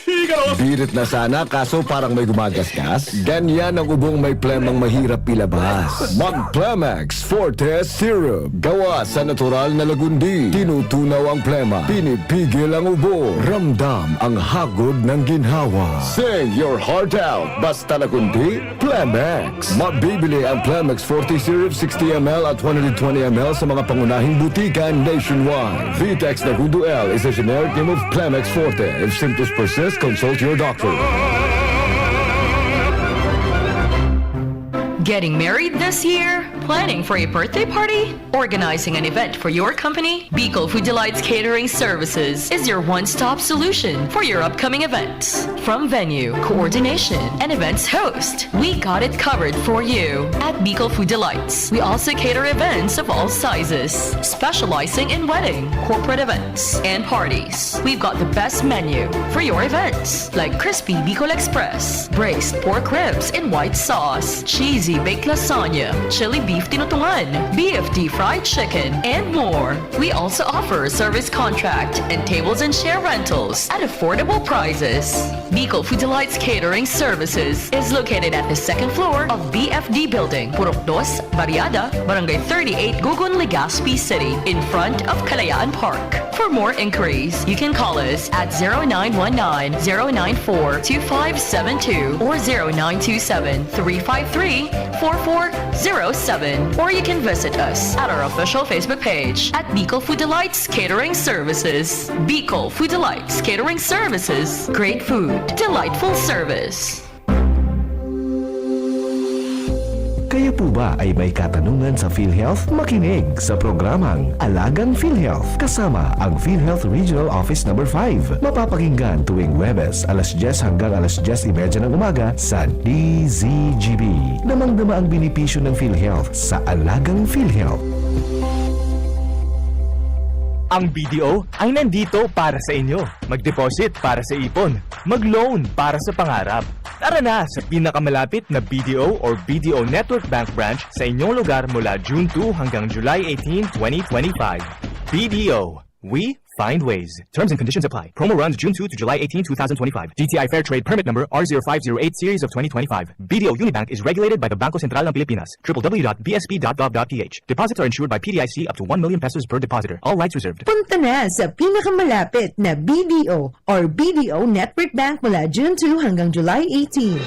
Birit na sana kaso parang may gumagasgas. Ganyan ang ubong may plemang mahirap ilabas. Mag-Plemex Forte Syrup. Gawa sa natural na lagundi. Tinutunaw ang plema. Pinipigil ang ubo. Ramdam ang hagod ng ginhawa. Sing your heart out. Basta lagundi, Plemex. Mabibili ang Plemex Forte Syrup 60ml at 120ml sa mga pangunahing butika nationwide. Vitex Nagundo L is a generic name of Plemex Forte. If symptoms persist, consult your doctor. Getting married this year? Planning for a birthday party? Organizing an event for your company? Bicol Food Delights Catering Services is your one-stop solution for your upcoming events. From venue, coordination, and events host, we got it covered for you. At Bicol Food Delights, we also cater events of all sizes, specializing in wedding, corporate events, and parties. We've got the best menu for your events, like crispy Bicol Express, braised pork ribs in white sauce, cheesy baked lasagna, chili beef tinutungan, BFD fried chicken, and more. We also offer a service contract and tables and chair rentals at affordable prices. Bicol Food Delights Catering Services is located at the second floor of BFD Building, Purok 2, Barriada, Barangay 38, Gugun, Legazpi City, in front of Kalayaan Park. For more inquiries, you can call us at 0919-094-2572 or 0927-353-4407, or you can visit us at our official Facebook page at Bicol Food Delights Catering Services. Bicol Food Delights Catering Services. Great food, delightful service. Kayo po ba ay may katanungan sa PhilHealth? Makinig sa programang Alagang PhilHealth kasama ang PhilHealth Regional Office No. 5. Mapapakinggan tuwing Huwebes alas 10 hanggang alas 10:30 ng umaga sa DZGB. Damang-dama ang benepisyo ng PhilHealth sa Alagang PhilHealth. Ang BDO ay nandito para sa inyo. Mag-deposit para sa ipon. Mag-loan para sa pangarap. Tara na sa pinakamalapit na BDO or BDO Network Bank branch sa inyong lugar mula June 2 hanggang July 18, 2025. BDO. We find ways. Terms and conditions apply. Promo runs June 2 to July 18, 2025. DTI Fair Trade Permit Number R0508 Series of 2025. BDO Unibank is regulated by the Bangko Sentral ng Pilipinas. www.bsp.gov.ph. Deposits are insured by PDIC up to 1 million pesos per depositor. All rights reserved. Punta na sa pinakamalapit na BDO or BDO Network Bank mula June 2 hanggang July 18.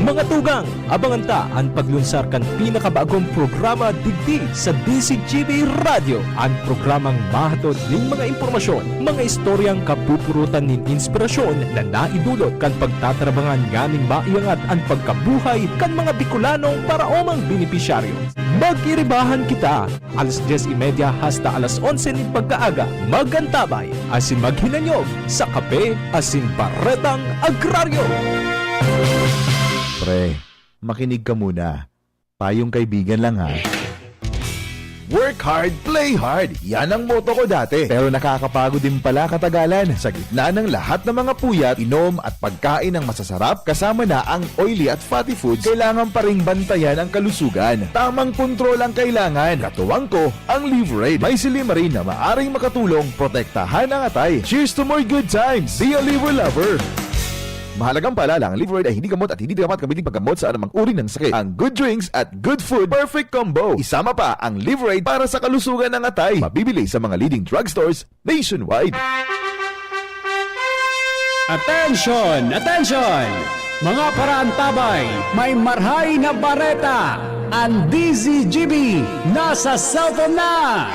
Mga tugang, abangan ta ang paglunsar kan pinakabagong programa digdi sa DCGB Radio. Ang programang mahatod ning mga impormasyon, mga istoryang kapupurutan nin inspirasyon na naidulot kan pagtatrabangan nganing maiangat ang pagkabuhay kan mga Bicolanong paraomang benepisyaryo. Mag-iribahan kita alas 10:30 hasta alas 11 nin pagkaaga. Magantabay asin maghinanyog sa kape asin baretang agraryo. Pre, makinig ka muna. Payong kaibigan lang ha. Work hard, play hard. Yan ang motto ko dati. Pero nakakapagod din pala katagalan. Sa gitna ng lahat ng mga puyat, inom at pagkain ng masasarap, kasama na ang oily at fatty foods, kailangan pa ring bantayan ang kalusugan. Tamang kontrol ang kailangan. Katuwang ko, ang Liverade. May silimarin na maaring makatulong protektahan ang atay. Cheers to more good times. Be a liver lover. Mahalagang paalala, ang Liverade ay hindi gamot at hindi dapat gamitin paggamot sa anumang uri ng sakit. Ang good drinks at good food, perfect combo. Isama pa ang Liverade para sa kalusugan ng atay. Mabibili sa mga leading drugstores nationwide. Attention! Attention! Mga paraantabay, may marhay na bareta. Ang DZGB nasa cellphone na!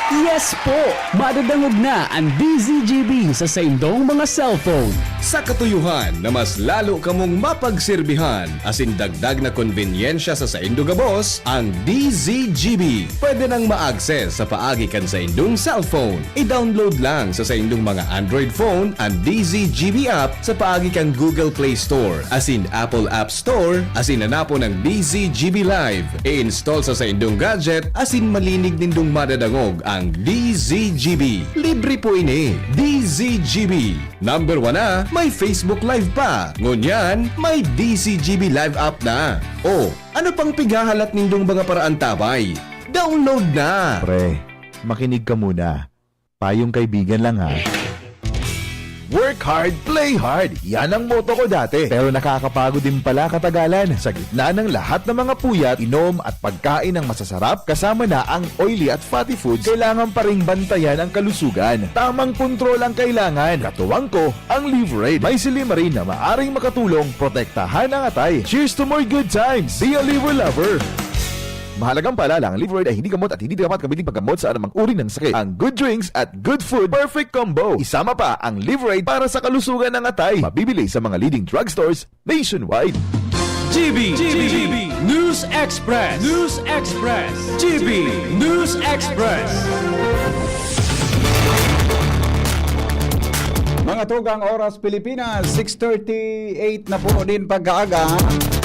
Yes po! Madadangog na ang DZGB sa saindong mga cellphone. Sa katuyuhan na mas lalo kamong mapagsilbihan, asin dagdag na konbinyensya sa saindo gabos, ang DZGB. Pwede nang ma-access sa paagi kan sa indong cellphone. I-download lang sa saindong mga Android phone ang DZGB app sa paagi kan Google Play Store, asin Apple App Store, asin nanapo ng DZGB Live. I-install sa saindong gadget, asin malinig nindong madadangog ang DZGB. Libre po ini. DZGB. Number 1 na, may Facebook Live pa. Ngunyan, may DZGB Live app na. O, ano pang pigahalat nindong mga paraan tabay? Download na! Pre, makinig ka muna. Payong kaibigan lang ha. Work hard, play hard. Yan ang motto ko dati. Pero nakakapagod din pala katagalan. Sa gitna ng lahat ng mga puyat, inom at pagkain ng masasarap, kasama na ang oily at fatty foods, kailangan pa ring bantayan ang kalusugan. Tamang kontrol ang kailangan. Katuwang ko, ang Liverade. May silimarin na maaring makatulong protektahan ang atay. Cheers to more good times. Be a liver lover. Mahalagang paalala, ang Liveroid ay hindi gamot at hindi dapat gamitin paggamot sa anumang uri ng sakit. Ang good drinks at good food, perfect combo. Isama pa ang Liveroid para sa kalusugan ng atay. Mabibili sa mga leading drugstores nationwide. GB News Express. News Express. GB News Express. Mga tugang oras Pilipinas, 6:38 na po din pagkaaga.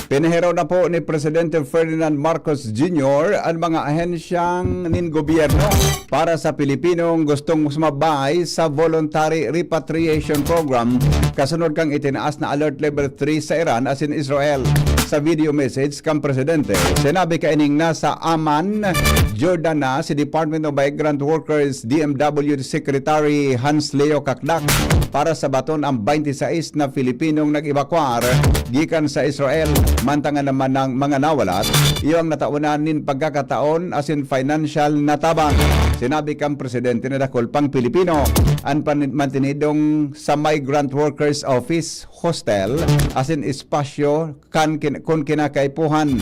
Pinahiraw na po ni Presidente Ferdinand Marcos Jr. ang mga ahensyang nin gobyerno para sa Pilipinong gustong sumabay sa Voluntary Repatriation Program kasunod kang itinaas na Alert Level 3 sa Iran as in Israel. Sa video message kang Presidente, sinabi kaining nasa Amman, Jordan na si Department of Migrant Workers DMW Secretary Hans Leo Kakdak para sa baton ang 26 na Filipinong nag-evacuar gikan sa Israel. Mantangan naman ng mga nawalat, iyong nataunan nin pagkakataon as in financial natabang. Sinabi kang Presidente na dakol pang Pilipino ang mantinidong sa Migrant Workers Office Hostel as in espasyo kung kinakaipuhan.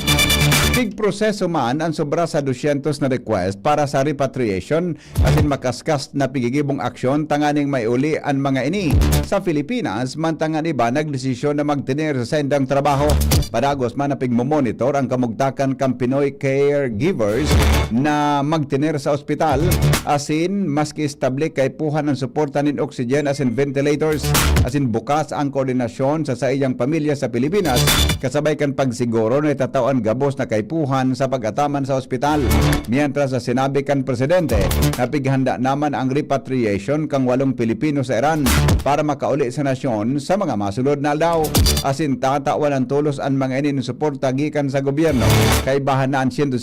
Big proseso man ang sobra sa 200 na request para sa repatriation as in makaskas na pigigibong aksyon tanganing maiuli ang mga ini sa Pilipinas mantangan iba nagdesisyon na magtinir sa sendang trabaho. Padagos man na pigmomonitor ang kamugtakan kang Pinoy caregivers na magtinir sa ospital as in maski estable kay puhan ang suporta nin oxygen as in ventilators as in bukas ang koordinasyon sa iyang pamilya sa Pilipinas kasabay kan pagsiguro na itatawaan gabos na kaipuhan sa pag-ataman sa ospital. Mientras sa sinabi kan Presidente na pighanda naman ang repatriation kang 8 Pilipino sa Iran para makauli sa nasyon sa mga masulod na aldaw. As in tatawan ang tulos ang mga ini suporta gikan sa gobyerno kay bahanaan 150,000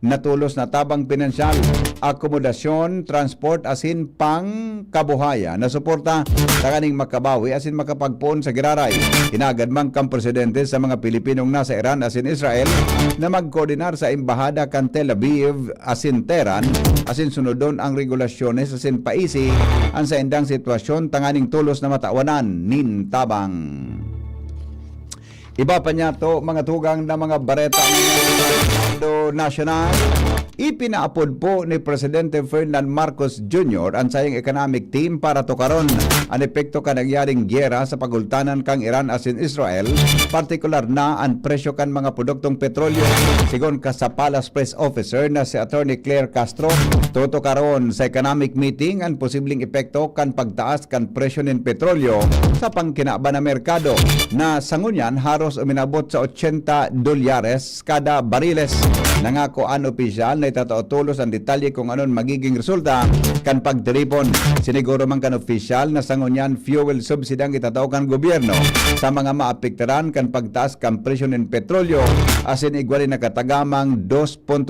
na tulos na tabang pinansyal, akomodasyon, transport as in pang kabuhaya na suporta takaning makabawi as in makapagpuon sa giraray. Hinagad man kang Presidente sa mga Pilipinong nasa Iran as in Israel na magkoordinar sa embahada kan Tel Aviv as in Tehran as in sunodon ang regulasyones as in paisi ang sa indang sitwasyon tanganing tulos na matawanan nin tabang. Iba pa niya to mga tugang na mga bareta ng national. Ipinaapod po ni Presidente Ferdinand Marcos Jr. ang sayang economic team para tukaron ang epekto ka nangyaring gyera sa pagultanan kang Iran as in Israel, partikular na ang presyo kan mga produktong petrolyo. Sigon ka sa Palace Press Officer na si Attorney Claire Castro, tutukaron sa economic meeting ang posibleng epekto kan pagtaas kan presyo ng petrolyo sa pangkinaba na merkado na sangunyan haros uminabot sa $80 kada bariles. Nangako an opisyal na itatao tulos ang detalye kung anon magiging resulta kan pagtiripon. Siniguro man kan opisyal na sangunyan fuel subsidy ang itatao kan gobyerno sa mga maapektaran kan pagtaas kan presyo ng petrolyo as in igwali na katagamang 2.5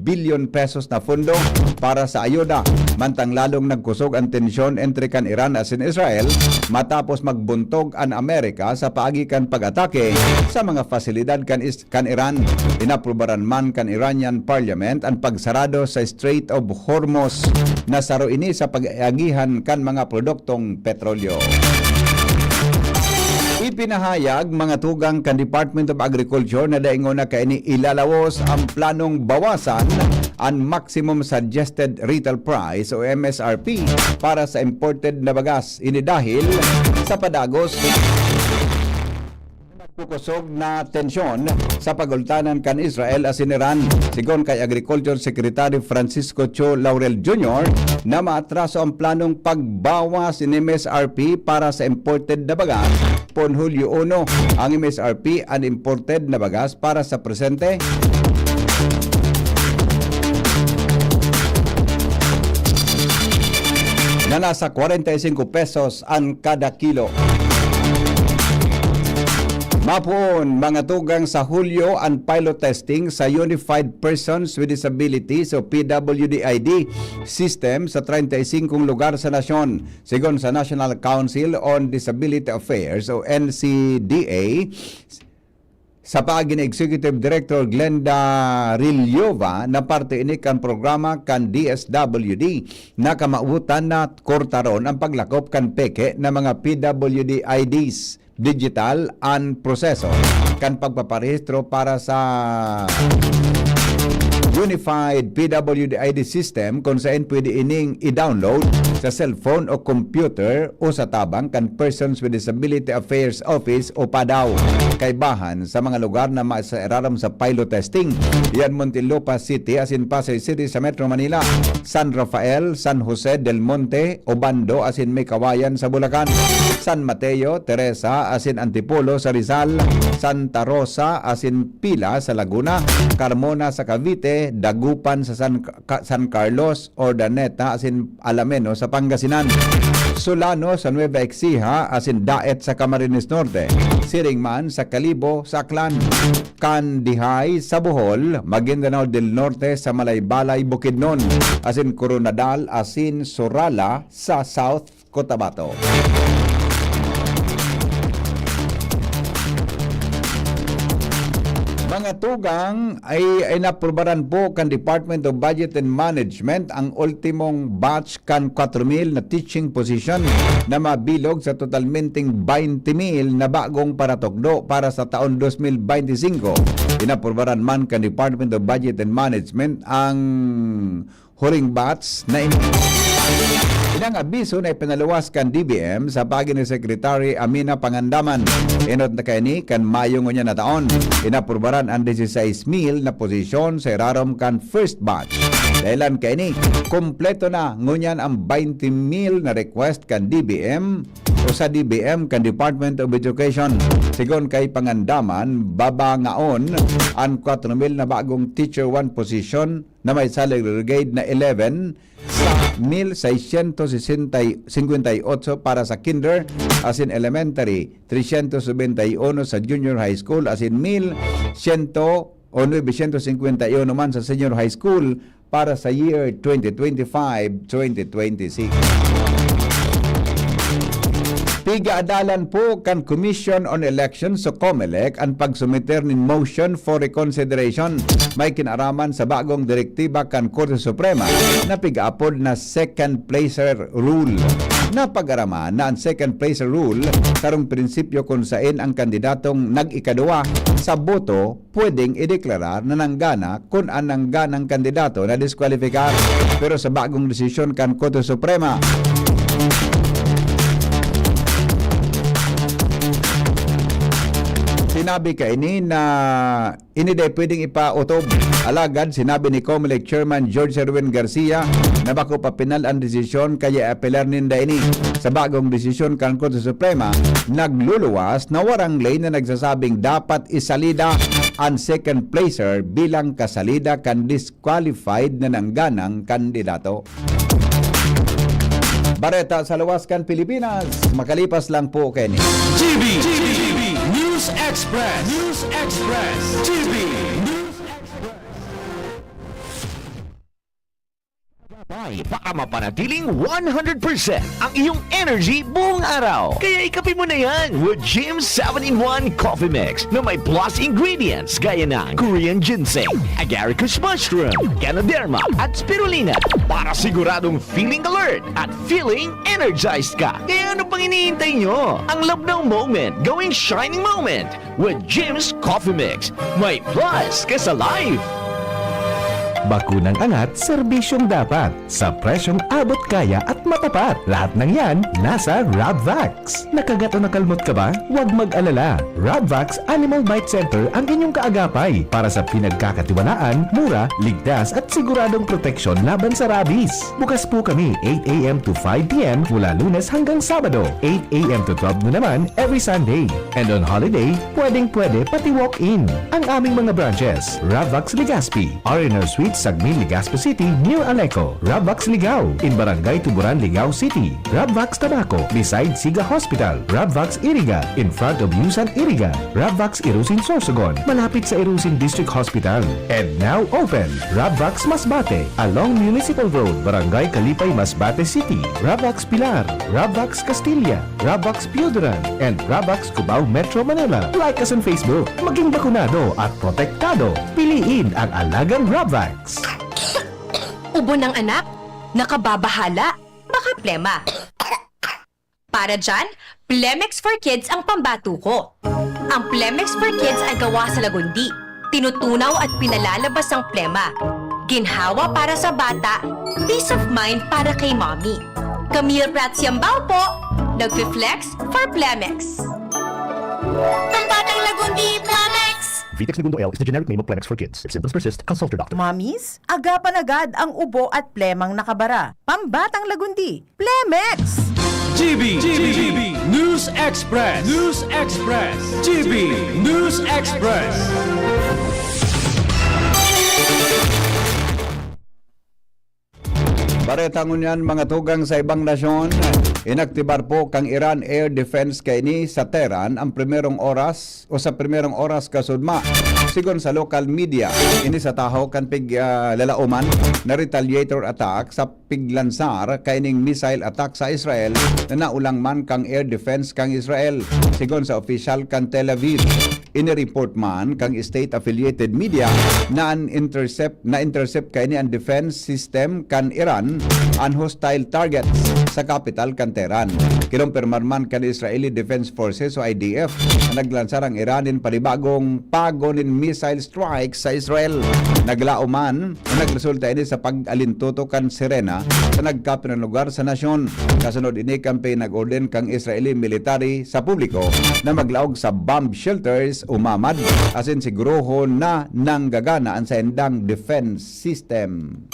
billion pesos na fundo para sa ayuda. Mantang lalong nagkusog ang tensyon entre kan Iran as in Israel matapos magbuntog ang Amerika sa paagi kan pag-atake sa mga fasilidad kan Iran. Inaprubaran man kan Iranian Parliament ang pagsarado sa Strait of Hormuz na saro ini sa pag-agihan kan mga produktong petrolyo. Ipinahayag mga tugang kan Department of Agriculture na daingon na kaini ilalawos ang planong bawasan ang maximum suggested retail price o MSRP para sa imported na bagas. Ini dahil sa padagos kusog na tensyon sa pagultanan kan Israel as in Iran. Sigon kay Agriculture Secretary Francisco Cho Laurel Jr. na maatraso ang planong pagbawas in MSRP para sa imported na bagas pon Hulyo 1. Ang MSRP ang imported na bagas para sa presente na nasa 45 pesos ang kada kilo. Mapon, mga tugang sa Hulyo ang pilot testing sa Unified Persons with Disabilities o PWDID system sa 35 lugar sa nasyon. Sigon sa National Council on Disability Affairs o NCDA, sa paagi ni Executive Director Glenda Rilyova na parte ini kan programa kan DSWD na kamautan na kortaron ang paglakop kan peke na mga PWD IDs digital and proseso kan pagpaparehistro para sa Unified PWD system kung saan pwede ining i-download sa cellphone o computer o sa tabang kan Persons with Disability Affairs Office o PADAW. Kaibahan sa mga lugar na masairaram sa pilot testing. Yan Muntinlupa City asin Pasay City sa Metro Manila, San Rafael, San Jose del Monte, Obando asin May Kawayan sa Bulacan, San Mateo, Teresa asin Antipolo sa Rizal, Santa Rosa asin Pila sa Laguna, Carmona sa Cavite, Dagupan sa San Carlos, Ordaneta asin Alameno sa Pangasinan, Solano sa Nueva Ecija asin Daet sa Camarines Norte, Siringman sa Calibo sa Aklan, Candihay sa Bohol, Maguindanao del Norte sa Malaybalay, Bukidnon, asin Coronadal asin Sorala sa South Cotabato. Mga tugang ay naprubaran po kan Department of Budget and Management ang ultimong batch kan 4,000 na teaching position na mabilog sa totalmenteng 20,000 na bagong paratokdo para sa taon 2025. Inaprubaran man kan Department of Budget and Management ang huring batch na Inang abiso na ipinaluwas kan DBM sa pagi ni Secretary Amina Pangandaman. Inot na kani kan Mayo ngunya na taon. Inaprubaran ang 16,000 na posisyon sa irarom kan first batch. Dahilan kani, kompleto na ngunyan ang 20,000 na request kan DBM o sa DBM kan Department of Education. Sigon kay Pangandaman, babangaon ang 4,000 na bagong Teacher 1 position na may salary grade na 11 sa 1,658 para sa kinder as in elementary, 371 sa junior high school as in 1,951 naman sa senior high school para sa year 2025-2026. Pigaadalan po kan Commission on Elections sa COMELEC ang pagsumiter ng motion for reconsideration. May kinaraman sa bagong direktiba kan Korte Suprema na pigaapod na second placer rule. Napag-araman na ang second placer rule karong prinsipyo kung saan ang kandidatong nag-ikaduwa sa boto pwedeng ideklarar na nanggana kung ang nangganang kandidato na diskwalifikar. Pero sa bagong desisyon kan Korte Suprema, sinabi ka ini na ini day pwedeng ipautob. Alagad, sinabi ni COMELEC Chairman George Erwin Garcia na bako pa pinal ang desisyon kaya apelar ninda ini. Sa bagong desisyon kan Korte Suprema, nagluluwas na warang lay na nagsasabing dapat isalida ang second placer bilang kasalida kan disqualified na nangganang kandidato. Bareta sa Luwaskan, Pilipinas. Makalipas lang po, Kenny. GB News Express. News Express. GB News Express. Baka mapanatiling 100% ang iyong energy buong araw. Kaya ikapin mo na yan with Jim's 7-in-1 Coffee Mix na may plus ingredients gaya ng Korean ginseng, agaricus mushroom, ganoderma at spirulina para siguradong feeling alert at feeling energized ka. Kaya ano pang iniintay nyo? Ang labnaw moment going shining moment with Jim's Coffee Mix. May plus ka sa life. Bakunang angat, serbisyong dapat. Sa presyong abot kaya at matapat. Lahat ng yan, nasa Rabvax. Nakagat o nakalmot ka ba? Huwag mag-alala. Rabvax Animal Bite Center ang inyong kaagapay para sa pinagkakatiwalaan, mura, ligtas at siguradong proteksyon laban sa rabies. Bukas po kami 8 a.m. to 5 p.m. mula Lunes hanggang Sabado. 8 a.m. to 12 na naman every Sunday. And on holiday, pwedeng-pwede pati walk-in. Ang aming mga branches, Rabvax Legazpi, R&R Suite Sagmil, Legazpi City, near Aleco. Rabvax Ligao, in Barangay Tuburan, Ligao City. Rabvax Tabaco, beside Siga Hospital. Rabvax Iriga, in front of Yusan Iriga. Rabvax Irusin Sorsogon, malapit sa Irusin District Hospital. And now open, Rabvax Masbate, along Municipal Road, Barangay Kalipay, Masbate City. Rabvax Pilar, Rabvax Castilla, Rabvax Pioduran, and Rabvax Cubao Metro Manila. Like us on Facebook, maging bakunado at protektado. Piliin ang alagang Rabvax. Ubo ng anak? Nakababahala? Baka plema. Para dyan, Plemex for Kids ang pambato ko. Ang Plemex for Kids ay gawa sa lagundi. Tinutunaw at pinalalabas ang plema. Ginhawa para sa bata, peace of mind para kay mommy. Camille Prats Yambao po, nagfi-flex for Plemex. Pambatang Lagundi, Plemex! Vitex Segundo L is the generic name of Plemex for kids. If symptoms persist, consult your doctor. Mamis, agapan agad ang ubo at plemang nakabara. Pambatang Lagundi, Plemex! GB News Express. News Express. GB News Express. Bareta ngunyan mga tugang sa ibang nasyon, inaktibar po kang Iran Air Defense kaini sa Tehran ang primerong oras o sa primerong oras kasudma. Sigon sa local media, ini sa tahaw kan lalauman na retaliator attack sa piglansar kaining missile attack sa Israel na naulang man kang air defense kang Israel. Sigon sa official kan Tel Aviv, ini-report man kang state-affiliated media na intercept kaini ang defense system kan Iran an hostile targets sa capital kan Tehran. Kinumpirmar man kan Israeli Defense Forces o IDF na naglansar ang Iranin panibagong pagonin missile strikes sa Israel. Naglao man na nagresulta ini sa pag-alintuto kan sirena sa nagkapin ng lugar sa nasyon. Kasunod ini campaign nag-orden kang Israeli military sa publiko na maglaog sa bomb shelters umamad asin siguruho na nanggagana ang sa endang defense system.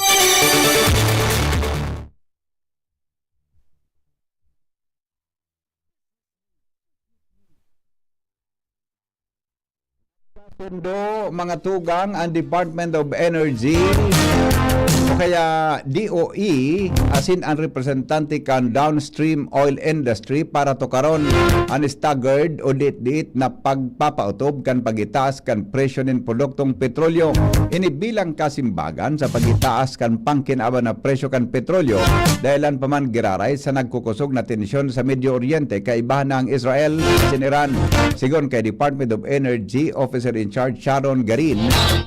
Sundo mga tugang ang Department of Energy o kaya DOE asin ang representante kan downstream oil industry para to karon ang staggered o dit-dit na pagpapautob kan pagitaas kan presyo nin produktong petrolyo. Inibilang kasimbagan sa pagitaas kan pangkinaba na presyo kan petrolyo dahilan pa man giraray sa nagkukusog na tensyon sa Medio Oriente kaibahan na ang Israel sin Iran. Sigon kay Department of Energy Officer in Charge Sharon Garin,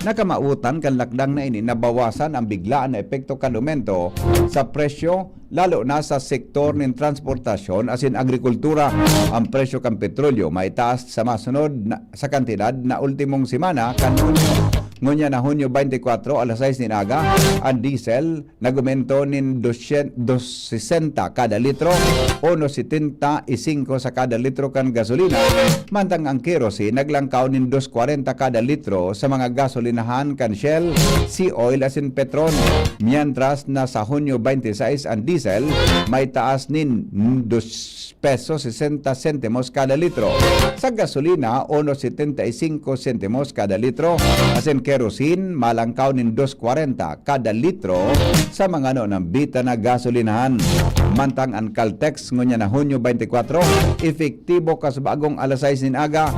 nakamautan kan lakdang na ini nabawasan ang biglaan na epekto kan aumento sa presyo lalo na sa sektor ng transportasyon asin agrikultura. Ang presyo kan petrolyo may taas sa masunod sa kantidad na ultimong semana kan Ngunya na Hunyo 24 alas 6 ninaga, ang diesel nagumento nin 260 kada litro o 75 sa kada litro kan gasolina. Mantang ang kerosene naglangkaw nin 240 kada litro sa mga gasolinahan kan Shell, Sea Oil asin Petron. Mientras na sa Hunyo 26 ang diesel may taas nin 2 pesos 60 sentimos kada litro. Sa gasolina 1.75 sentimos kada litro. Asin kerosene malangkaw nin 2.40 kada litro sa mga ng bita na gasolinahan. Mantang ang Caltex ngunya na Hunyo 24 efektibo kas bagong alas 6 nin aga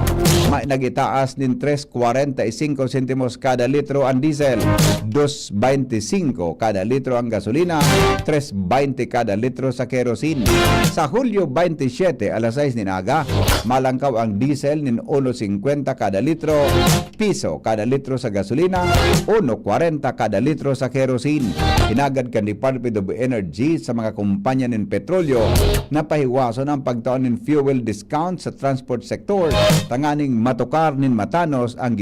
may nagitaas nin 3.45 sentimos kada litro ang diesel, 2.25 kada litro ang gasolina, 3.20 kada litro sa kerosene. Sa Hulyo 27 alas 6 nin aga malangkaw ang diesel nin 1.50 kada litro, piso kada litro sa gasolina, 1.40 kada litro sa kerosene. Hinagad kan Department of Energy sa mga kumpanya nin petrolyo na pahiwason ang pagtaon nin fuel discount sa transport sector tanganing matukar nin matanos ang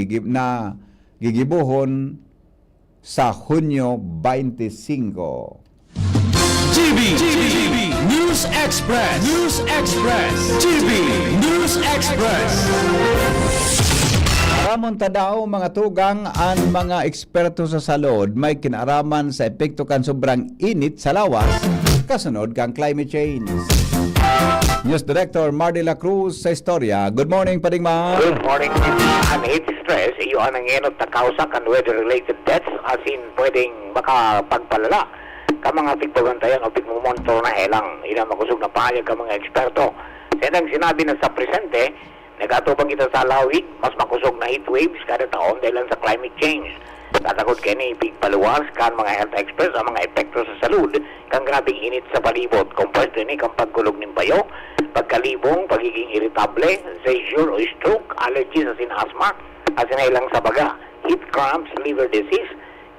gigibuhon sa Hunyo 25. GB News Express. News Express. GB News Express. Ramon tadaw mga tugang ang mga eksperto sa salud may kinaraman sa epekto kan sobrang init sa lawas kasunod kang climate change. News Director Mardy La Cruz sa istorya. Good morning, Pading Ma. Good morning. Ang heat stress, iyo ang nangyayot na kausa kan weather-related deaths asin pwedeng makapagpalala ka mga tigpagantayan o tigmumonitor na helang. Ina makusog na pahayag ka mga eksperto. Sedang sinabi na sa presente, nagatubang kita sa lawig, mas makusog na heat waves kada taon dahil sa climate change. Tatakot kayo ni pigpaluwas kan mga health experts ang mga epekto sa salud kang grabing init sa palibot. Compared to ni kang pagkulog ng bayo, pagkalibong, pagiging irritable, seizure o stroke, allergies asin asthma, asin ilang sa baga, heat cramps, liver disease,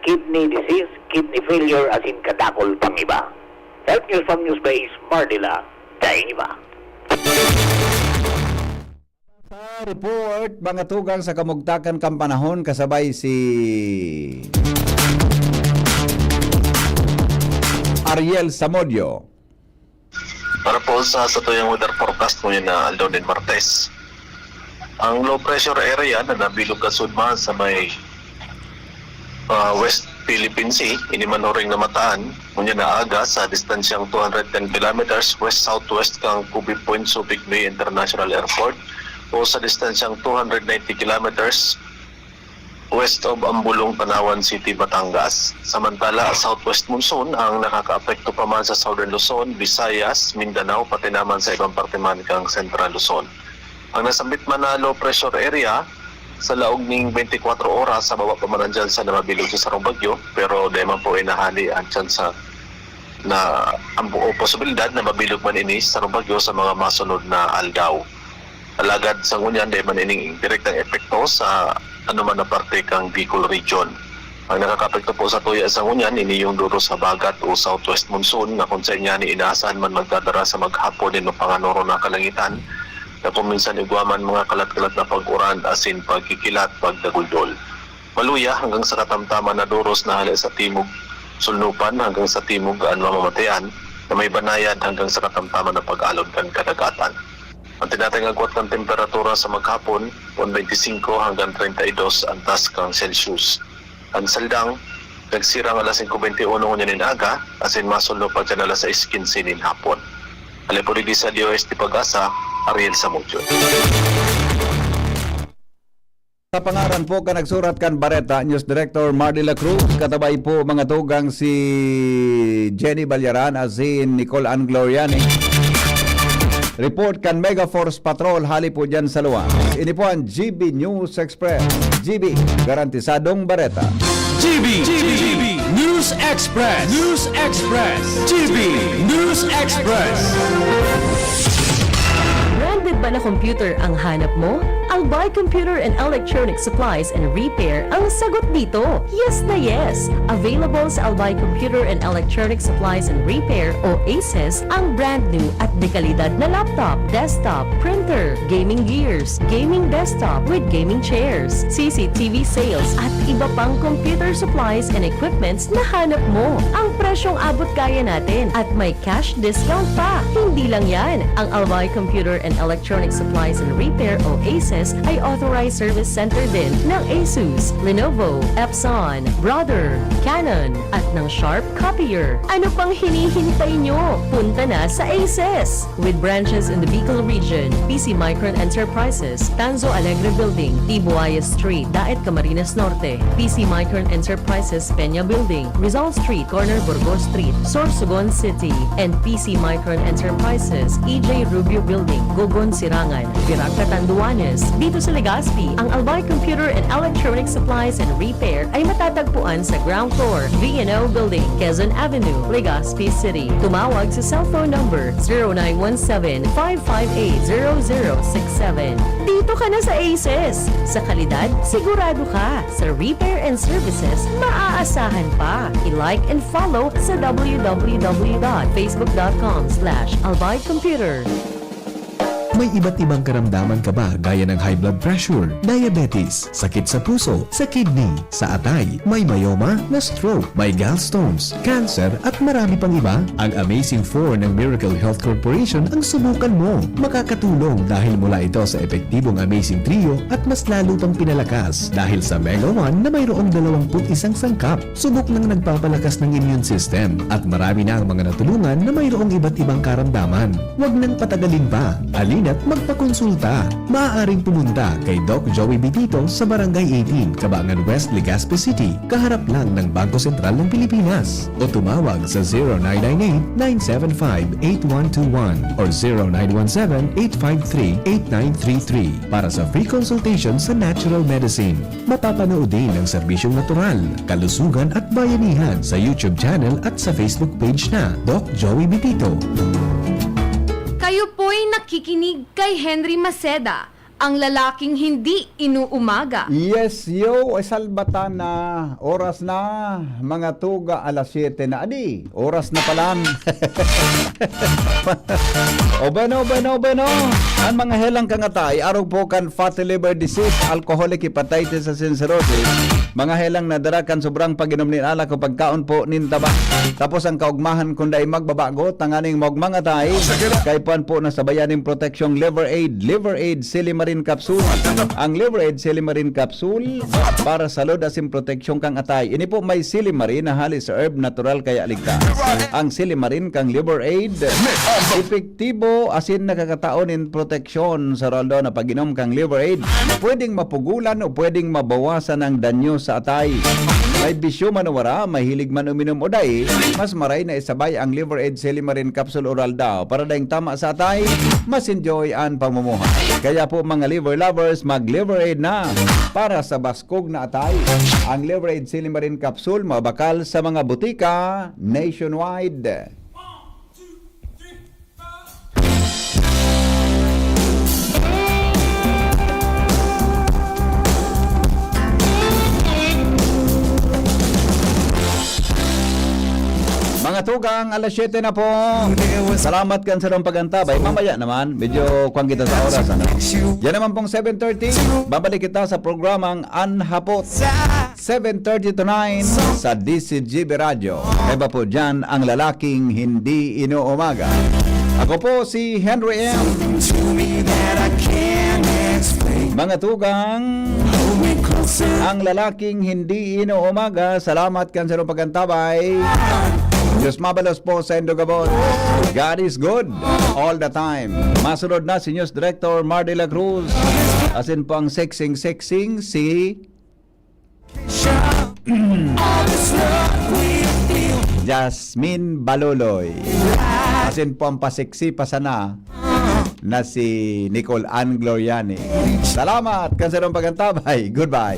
kidney disease, kidney failure, asin kadakol pang iba. Health News from Newsbase, Mardila, dahil iba. Sa report, mga tugang sa kamugtakan kang panahon kasabay si Ariel Samodio. Para po sa tuyang weather forecast mo yun na Aldon and Martes. Ang low pressure area na nabilog kasudman sa may West Philippine Sea, inimanoring na mataan, ngunyan na aga sa distansyang 210 kilometers west-southwest kang Kubi Point, Subic Bay International Airport o sa distansyang 290 kilometers west of Ambulong, Panawan City, Batangas. Samantala, southwest monsoon ang nakakaapekto pa man sa Southern Luzon, Visayas, Mindanao, pati naman sa ibang parte man kang Central Luzon. Ang nasambit man na low pressure area sa laog ning 24 oras sa baba pa man dyan sa namabilog sa sarong bagyo, pero di man po inahali dyan sa na ang buo posibilidad na mabilog man ini sa sarong bagyo sa mga masunod na aldaw. Alagad sa ngunyan, di man ining direktang epekto sa anuman na parte kang Bicol region. Ang nakakapekto po sa tuya sa ngunyan, ini yung duro sa bagat o southwest monsoon na kung sa inya ni inaasahan man magdadara sa maghapon din o panganoro na kalangitan na kuminsan igwaman mga kalat-kalat na pag-uran asin pagkikilat, pagdaguldol. Maluya hanggang sa katamtaman na duros na hala sa timog sulnupan hanggang sa timog mamamatayan na may banayad hanggang sa katamtaman na pag-alod kan kadagatan. Ang tinatayang agwat ng temperatura sa maghapon, 125 hanggang 32 antas kang Celsius. Ang saldang, nagsirang alas 5:21 ngunyan aga, asin masulno pa dyan alas 6:15 nin hapon. Alipuri di sa DOST Pag-asa, Ariel Samudio. Sa pangaran po ka nagsurat kan Bareta, News Director Mardy La Cruz, katabay po mga tugang si Jenny Balyaran asin Nicole Ann Gloriani. Report kan Mega Force Patrol hali po dyan sa luwas. Ini po ang GB News Express. GB, garantisadong Bareta. GB News Express. News Express. GB News Express. Branded ba na computer ang hanap mo? Albay Computer and Electronic Supplies and Repair ang sagot dito. Yes na yes! Available sa Albay Computer and Electronic Supplies and Repair o ACES ang brand new at dekalidad na laptop, desktop, printer, gaming gears, gaming desktop with gaming chairs, CCTV sales at iba pang computer supplies and equipments na hanap mo. Ang presyong abot kaya natin at may cash discount pa. Hindi lang yan. Ang Albay Computer and Electronic Supplies and Repair o ACES ay authorized service center din ng ASUS, Lenovo, Epson, Brother, Canon at ng Sharp Copier. Ano pang hinihintay nyo? Punta na sa ASUS! With branches in the Bicol region, PC Micron Enterprises, Tanzo Alegre Building, Tibuaya Street, Daet Camarines Norte, PC Micron Enterprises, Peña Building, Rizal Street, Corner Burgos Street, Sorsogon City, and PC Micron Enterprises, EJ Rubio Building, Gogon Sirangan, Virac Catanduanes. Dito sa Legazpi, ang Albay Computer and Electronic Supplies and Repair ay matatagpuan sa ground floor, V&O Building, Quezon Avenue, Legazpi City. Tumawag sa cellphone number 0917-558-0067. Dito ka na sa ACES. Sa kalidad, sigurado ka. Sa repair and services, maaasahan pa. I-like and follow sa www.facebook.com/albaycomputer. May iba't ibang karamdaman ka ba gaya ng high blood pressure, diabetes, sakit sa puso, sa kidney, sa atay, may myoma, na stroke, may gallstones, cancer at marami pang iba? Ang Amazing 4 ng Miracle Health Corporation ang subukan mo. Makakatulong dahil mula ito sa epektibong Amazing Trio at mas lalo pang pinalakas dahil sa Mega 1 na mayroong 21 sangkap. Subok ng nagpapalakas ng immune system at marami na ang mga natulungan na mayroong iba't ibang karamdaman. Huwag nang patagalin pa. At magpakonsulta. Maaaring pumunta kay Doc Joey Bitito sa Barangay 18, Cabangan West, Legazpi City, kaharap lang ng Bangko Sentral ng Pilipinas. O tumawag sa 0998-975-8121 or 0917-853-8933 para sa free consultation sa natural medicine. Mapapanood din ang serbisyong natural, kalusugan at bayanihan sa YouTube channel at sa Facebook page na Doc Joey Bitito. Kayo po'y nakikinig kay Henry Maceda, ang lalaking hindi inuumaga. Yes, yo, salbatan na. Oras na, mga tuga, alas 7 na. Adi, oras na palan. O bueno. Ang mga helang kangatay, araw po kan fatty liver disease, alcoholic hepatitis sa cirrhosis. Mga helang nadarakan sobrang pag-inom ni alak o pagkaon po nintaba. Tapos ang kaugmahan kundi magbabago, tanganing magmangatay. Kay puan po na sabayaning proteksyong Liver Aid Silimarin Capsule. Ang Liver Aid Silimarin Capsule para sa load asim proteksyong kang atay. Ini po may Silimarin na halis sa herb natural kaya ligtas. Ang Silimarin kang Liver Aid epektibo asin nakakataon in proteksyon sa roldo na pag-inom kang Liver Aid. Pwedeng mapugulan o pwedeng mabawasan ang danyo sa atay. May bisyo man o wara, mahilig man uminom o day, mas maray na isabay ang Liver Aid Silimarin Capsule Oral daw para daing tama sa atay, mas enjoy ang pamumuhay. Kaya po mga liver lovers, mag-Liver Aid na para sa baskog na atay. Ang Liver Aid Silimarin Capsule mabakal sa mga butika nationwide. Mga tugang, alas 7 na po. Salamat kan sa nung pagantabay. Mamaya naman, medyo kuwang kita sa oras. Ano? Yan naman pong 7:30. Babalik kita sa programang Anhapot. 7:30 to 9 sa DCGB Radio. Iba po dyan ang lalaking hindi inuumaga. Ako po si Henry M. Mga tugang, ang lalaking hindi inuumaga. Salamat kan sa nung pagantabay. Diyos mabalos po sa Indogabon. God is good all the time. Masunod na si News Director Mar de la Cruz. Asin po ang sexing si Jasmine Baloloy. Asin po ang paseksi pasana na si Nicole Ann Gloriani. Salamat kanserong pagantabay. Goodbye.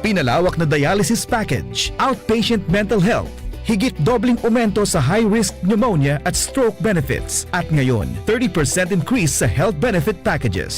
Pinalawak na dialysis package, outpatient mental health, higit dobling aumento sa high-risk pneumonia at stroke benefits. At ngayon, 30% increase sa health benefit packages.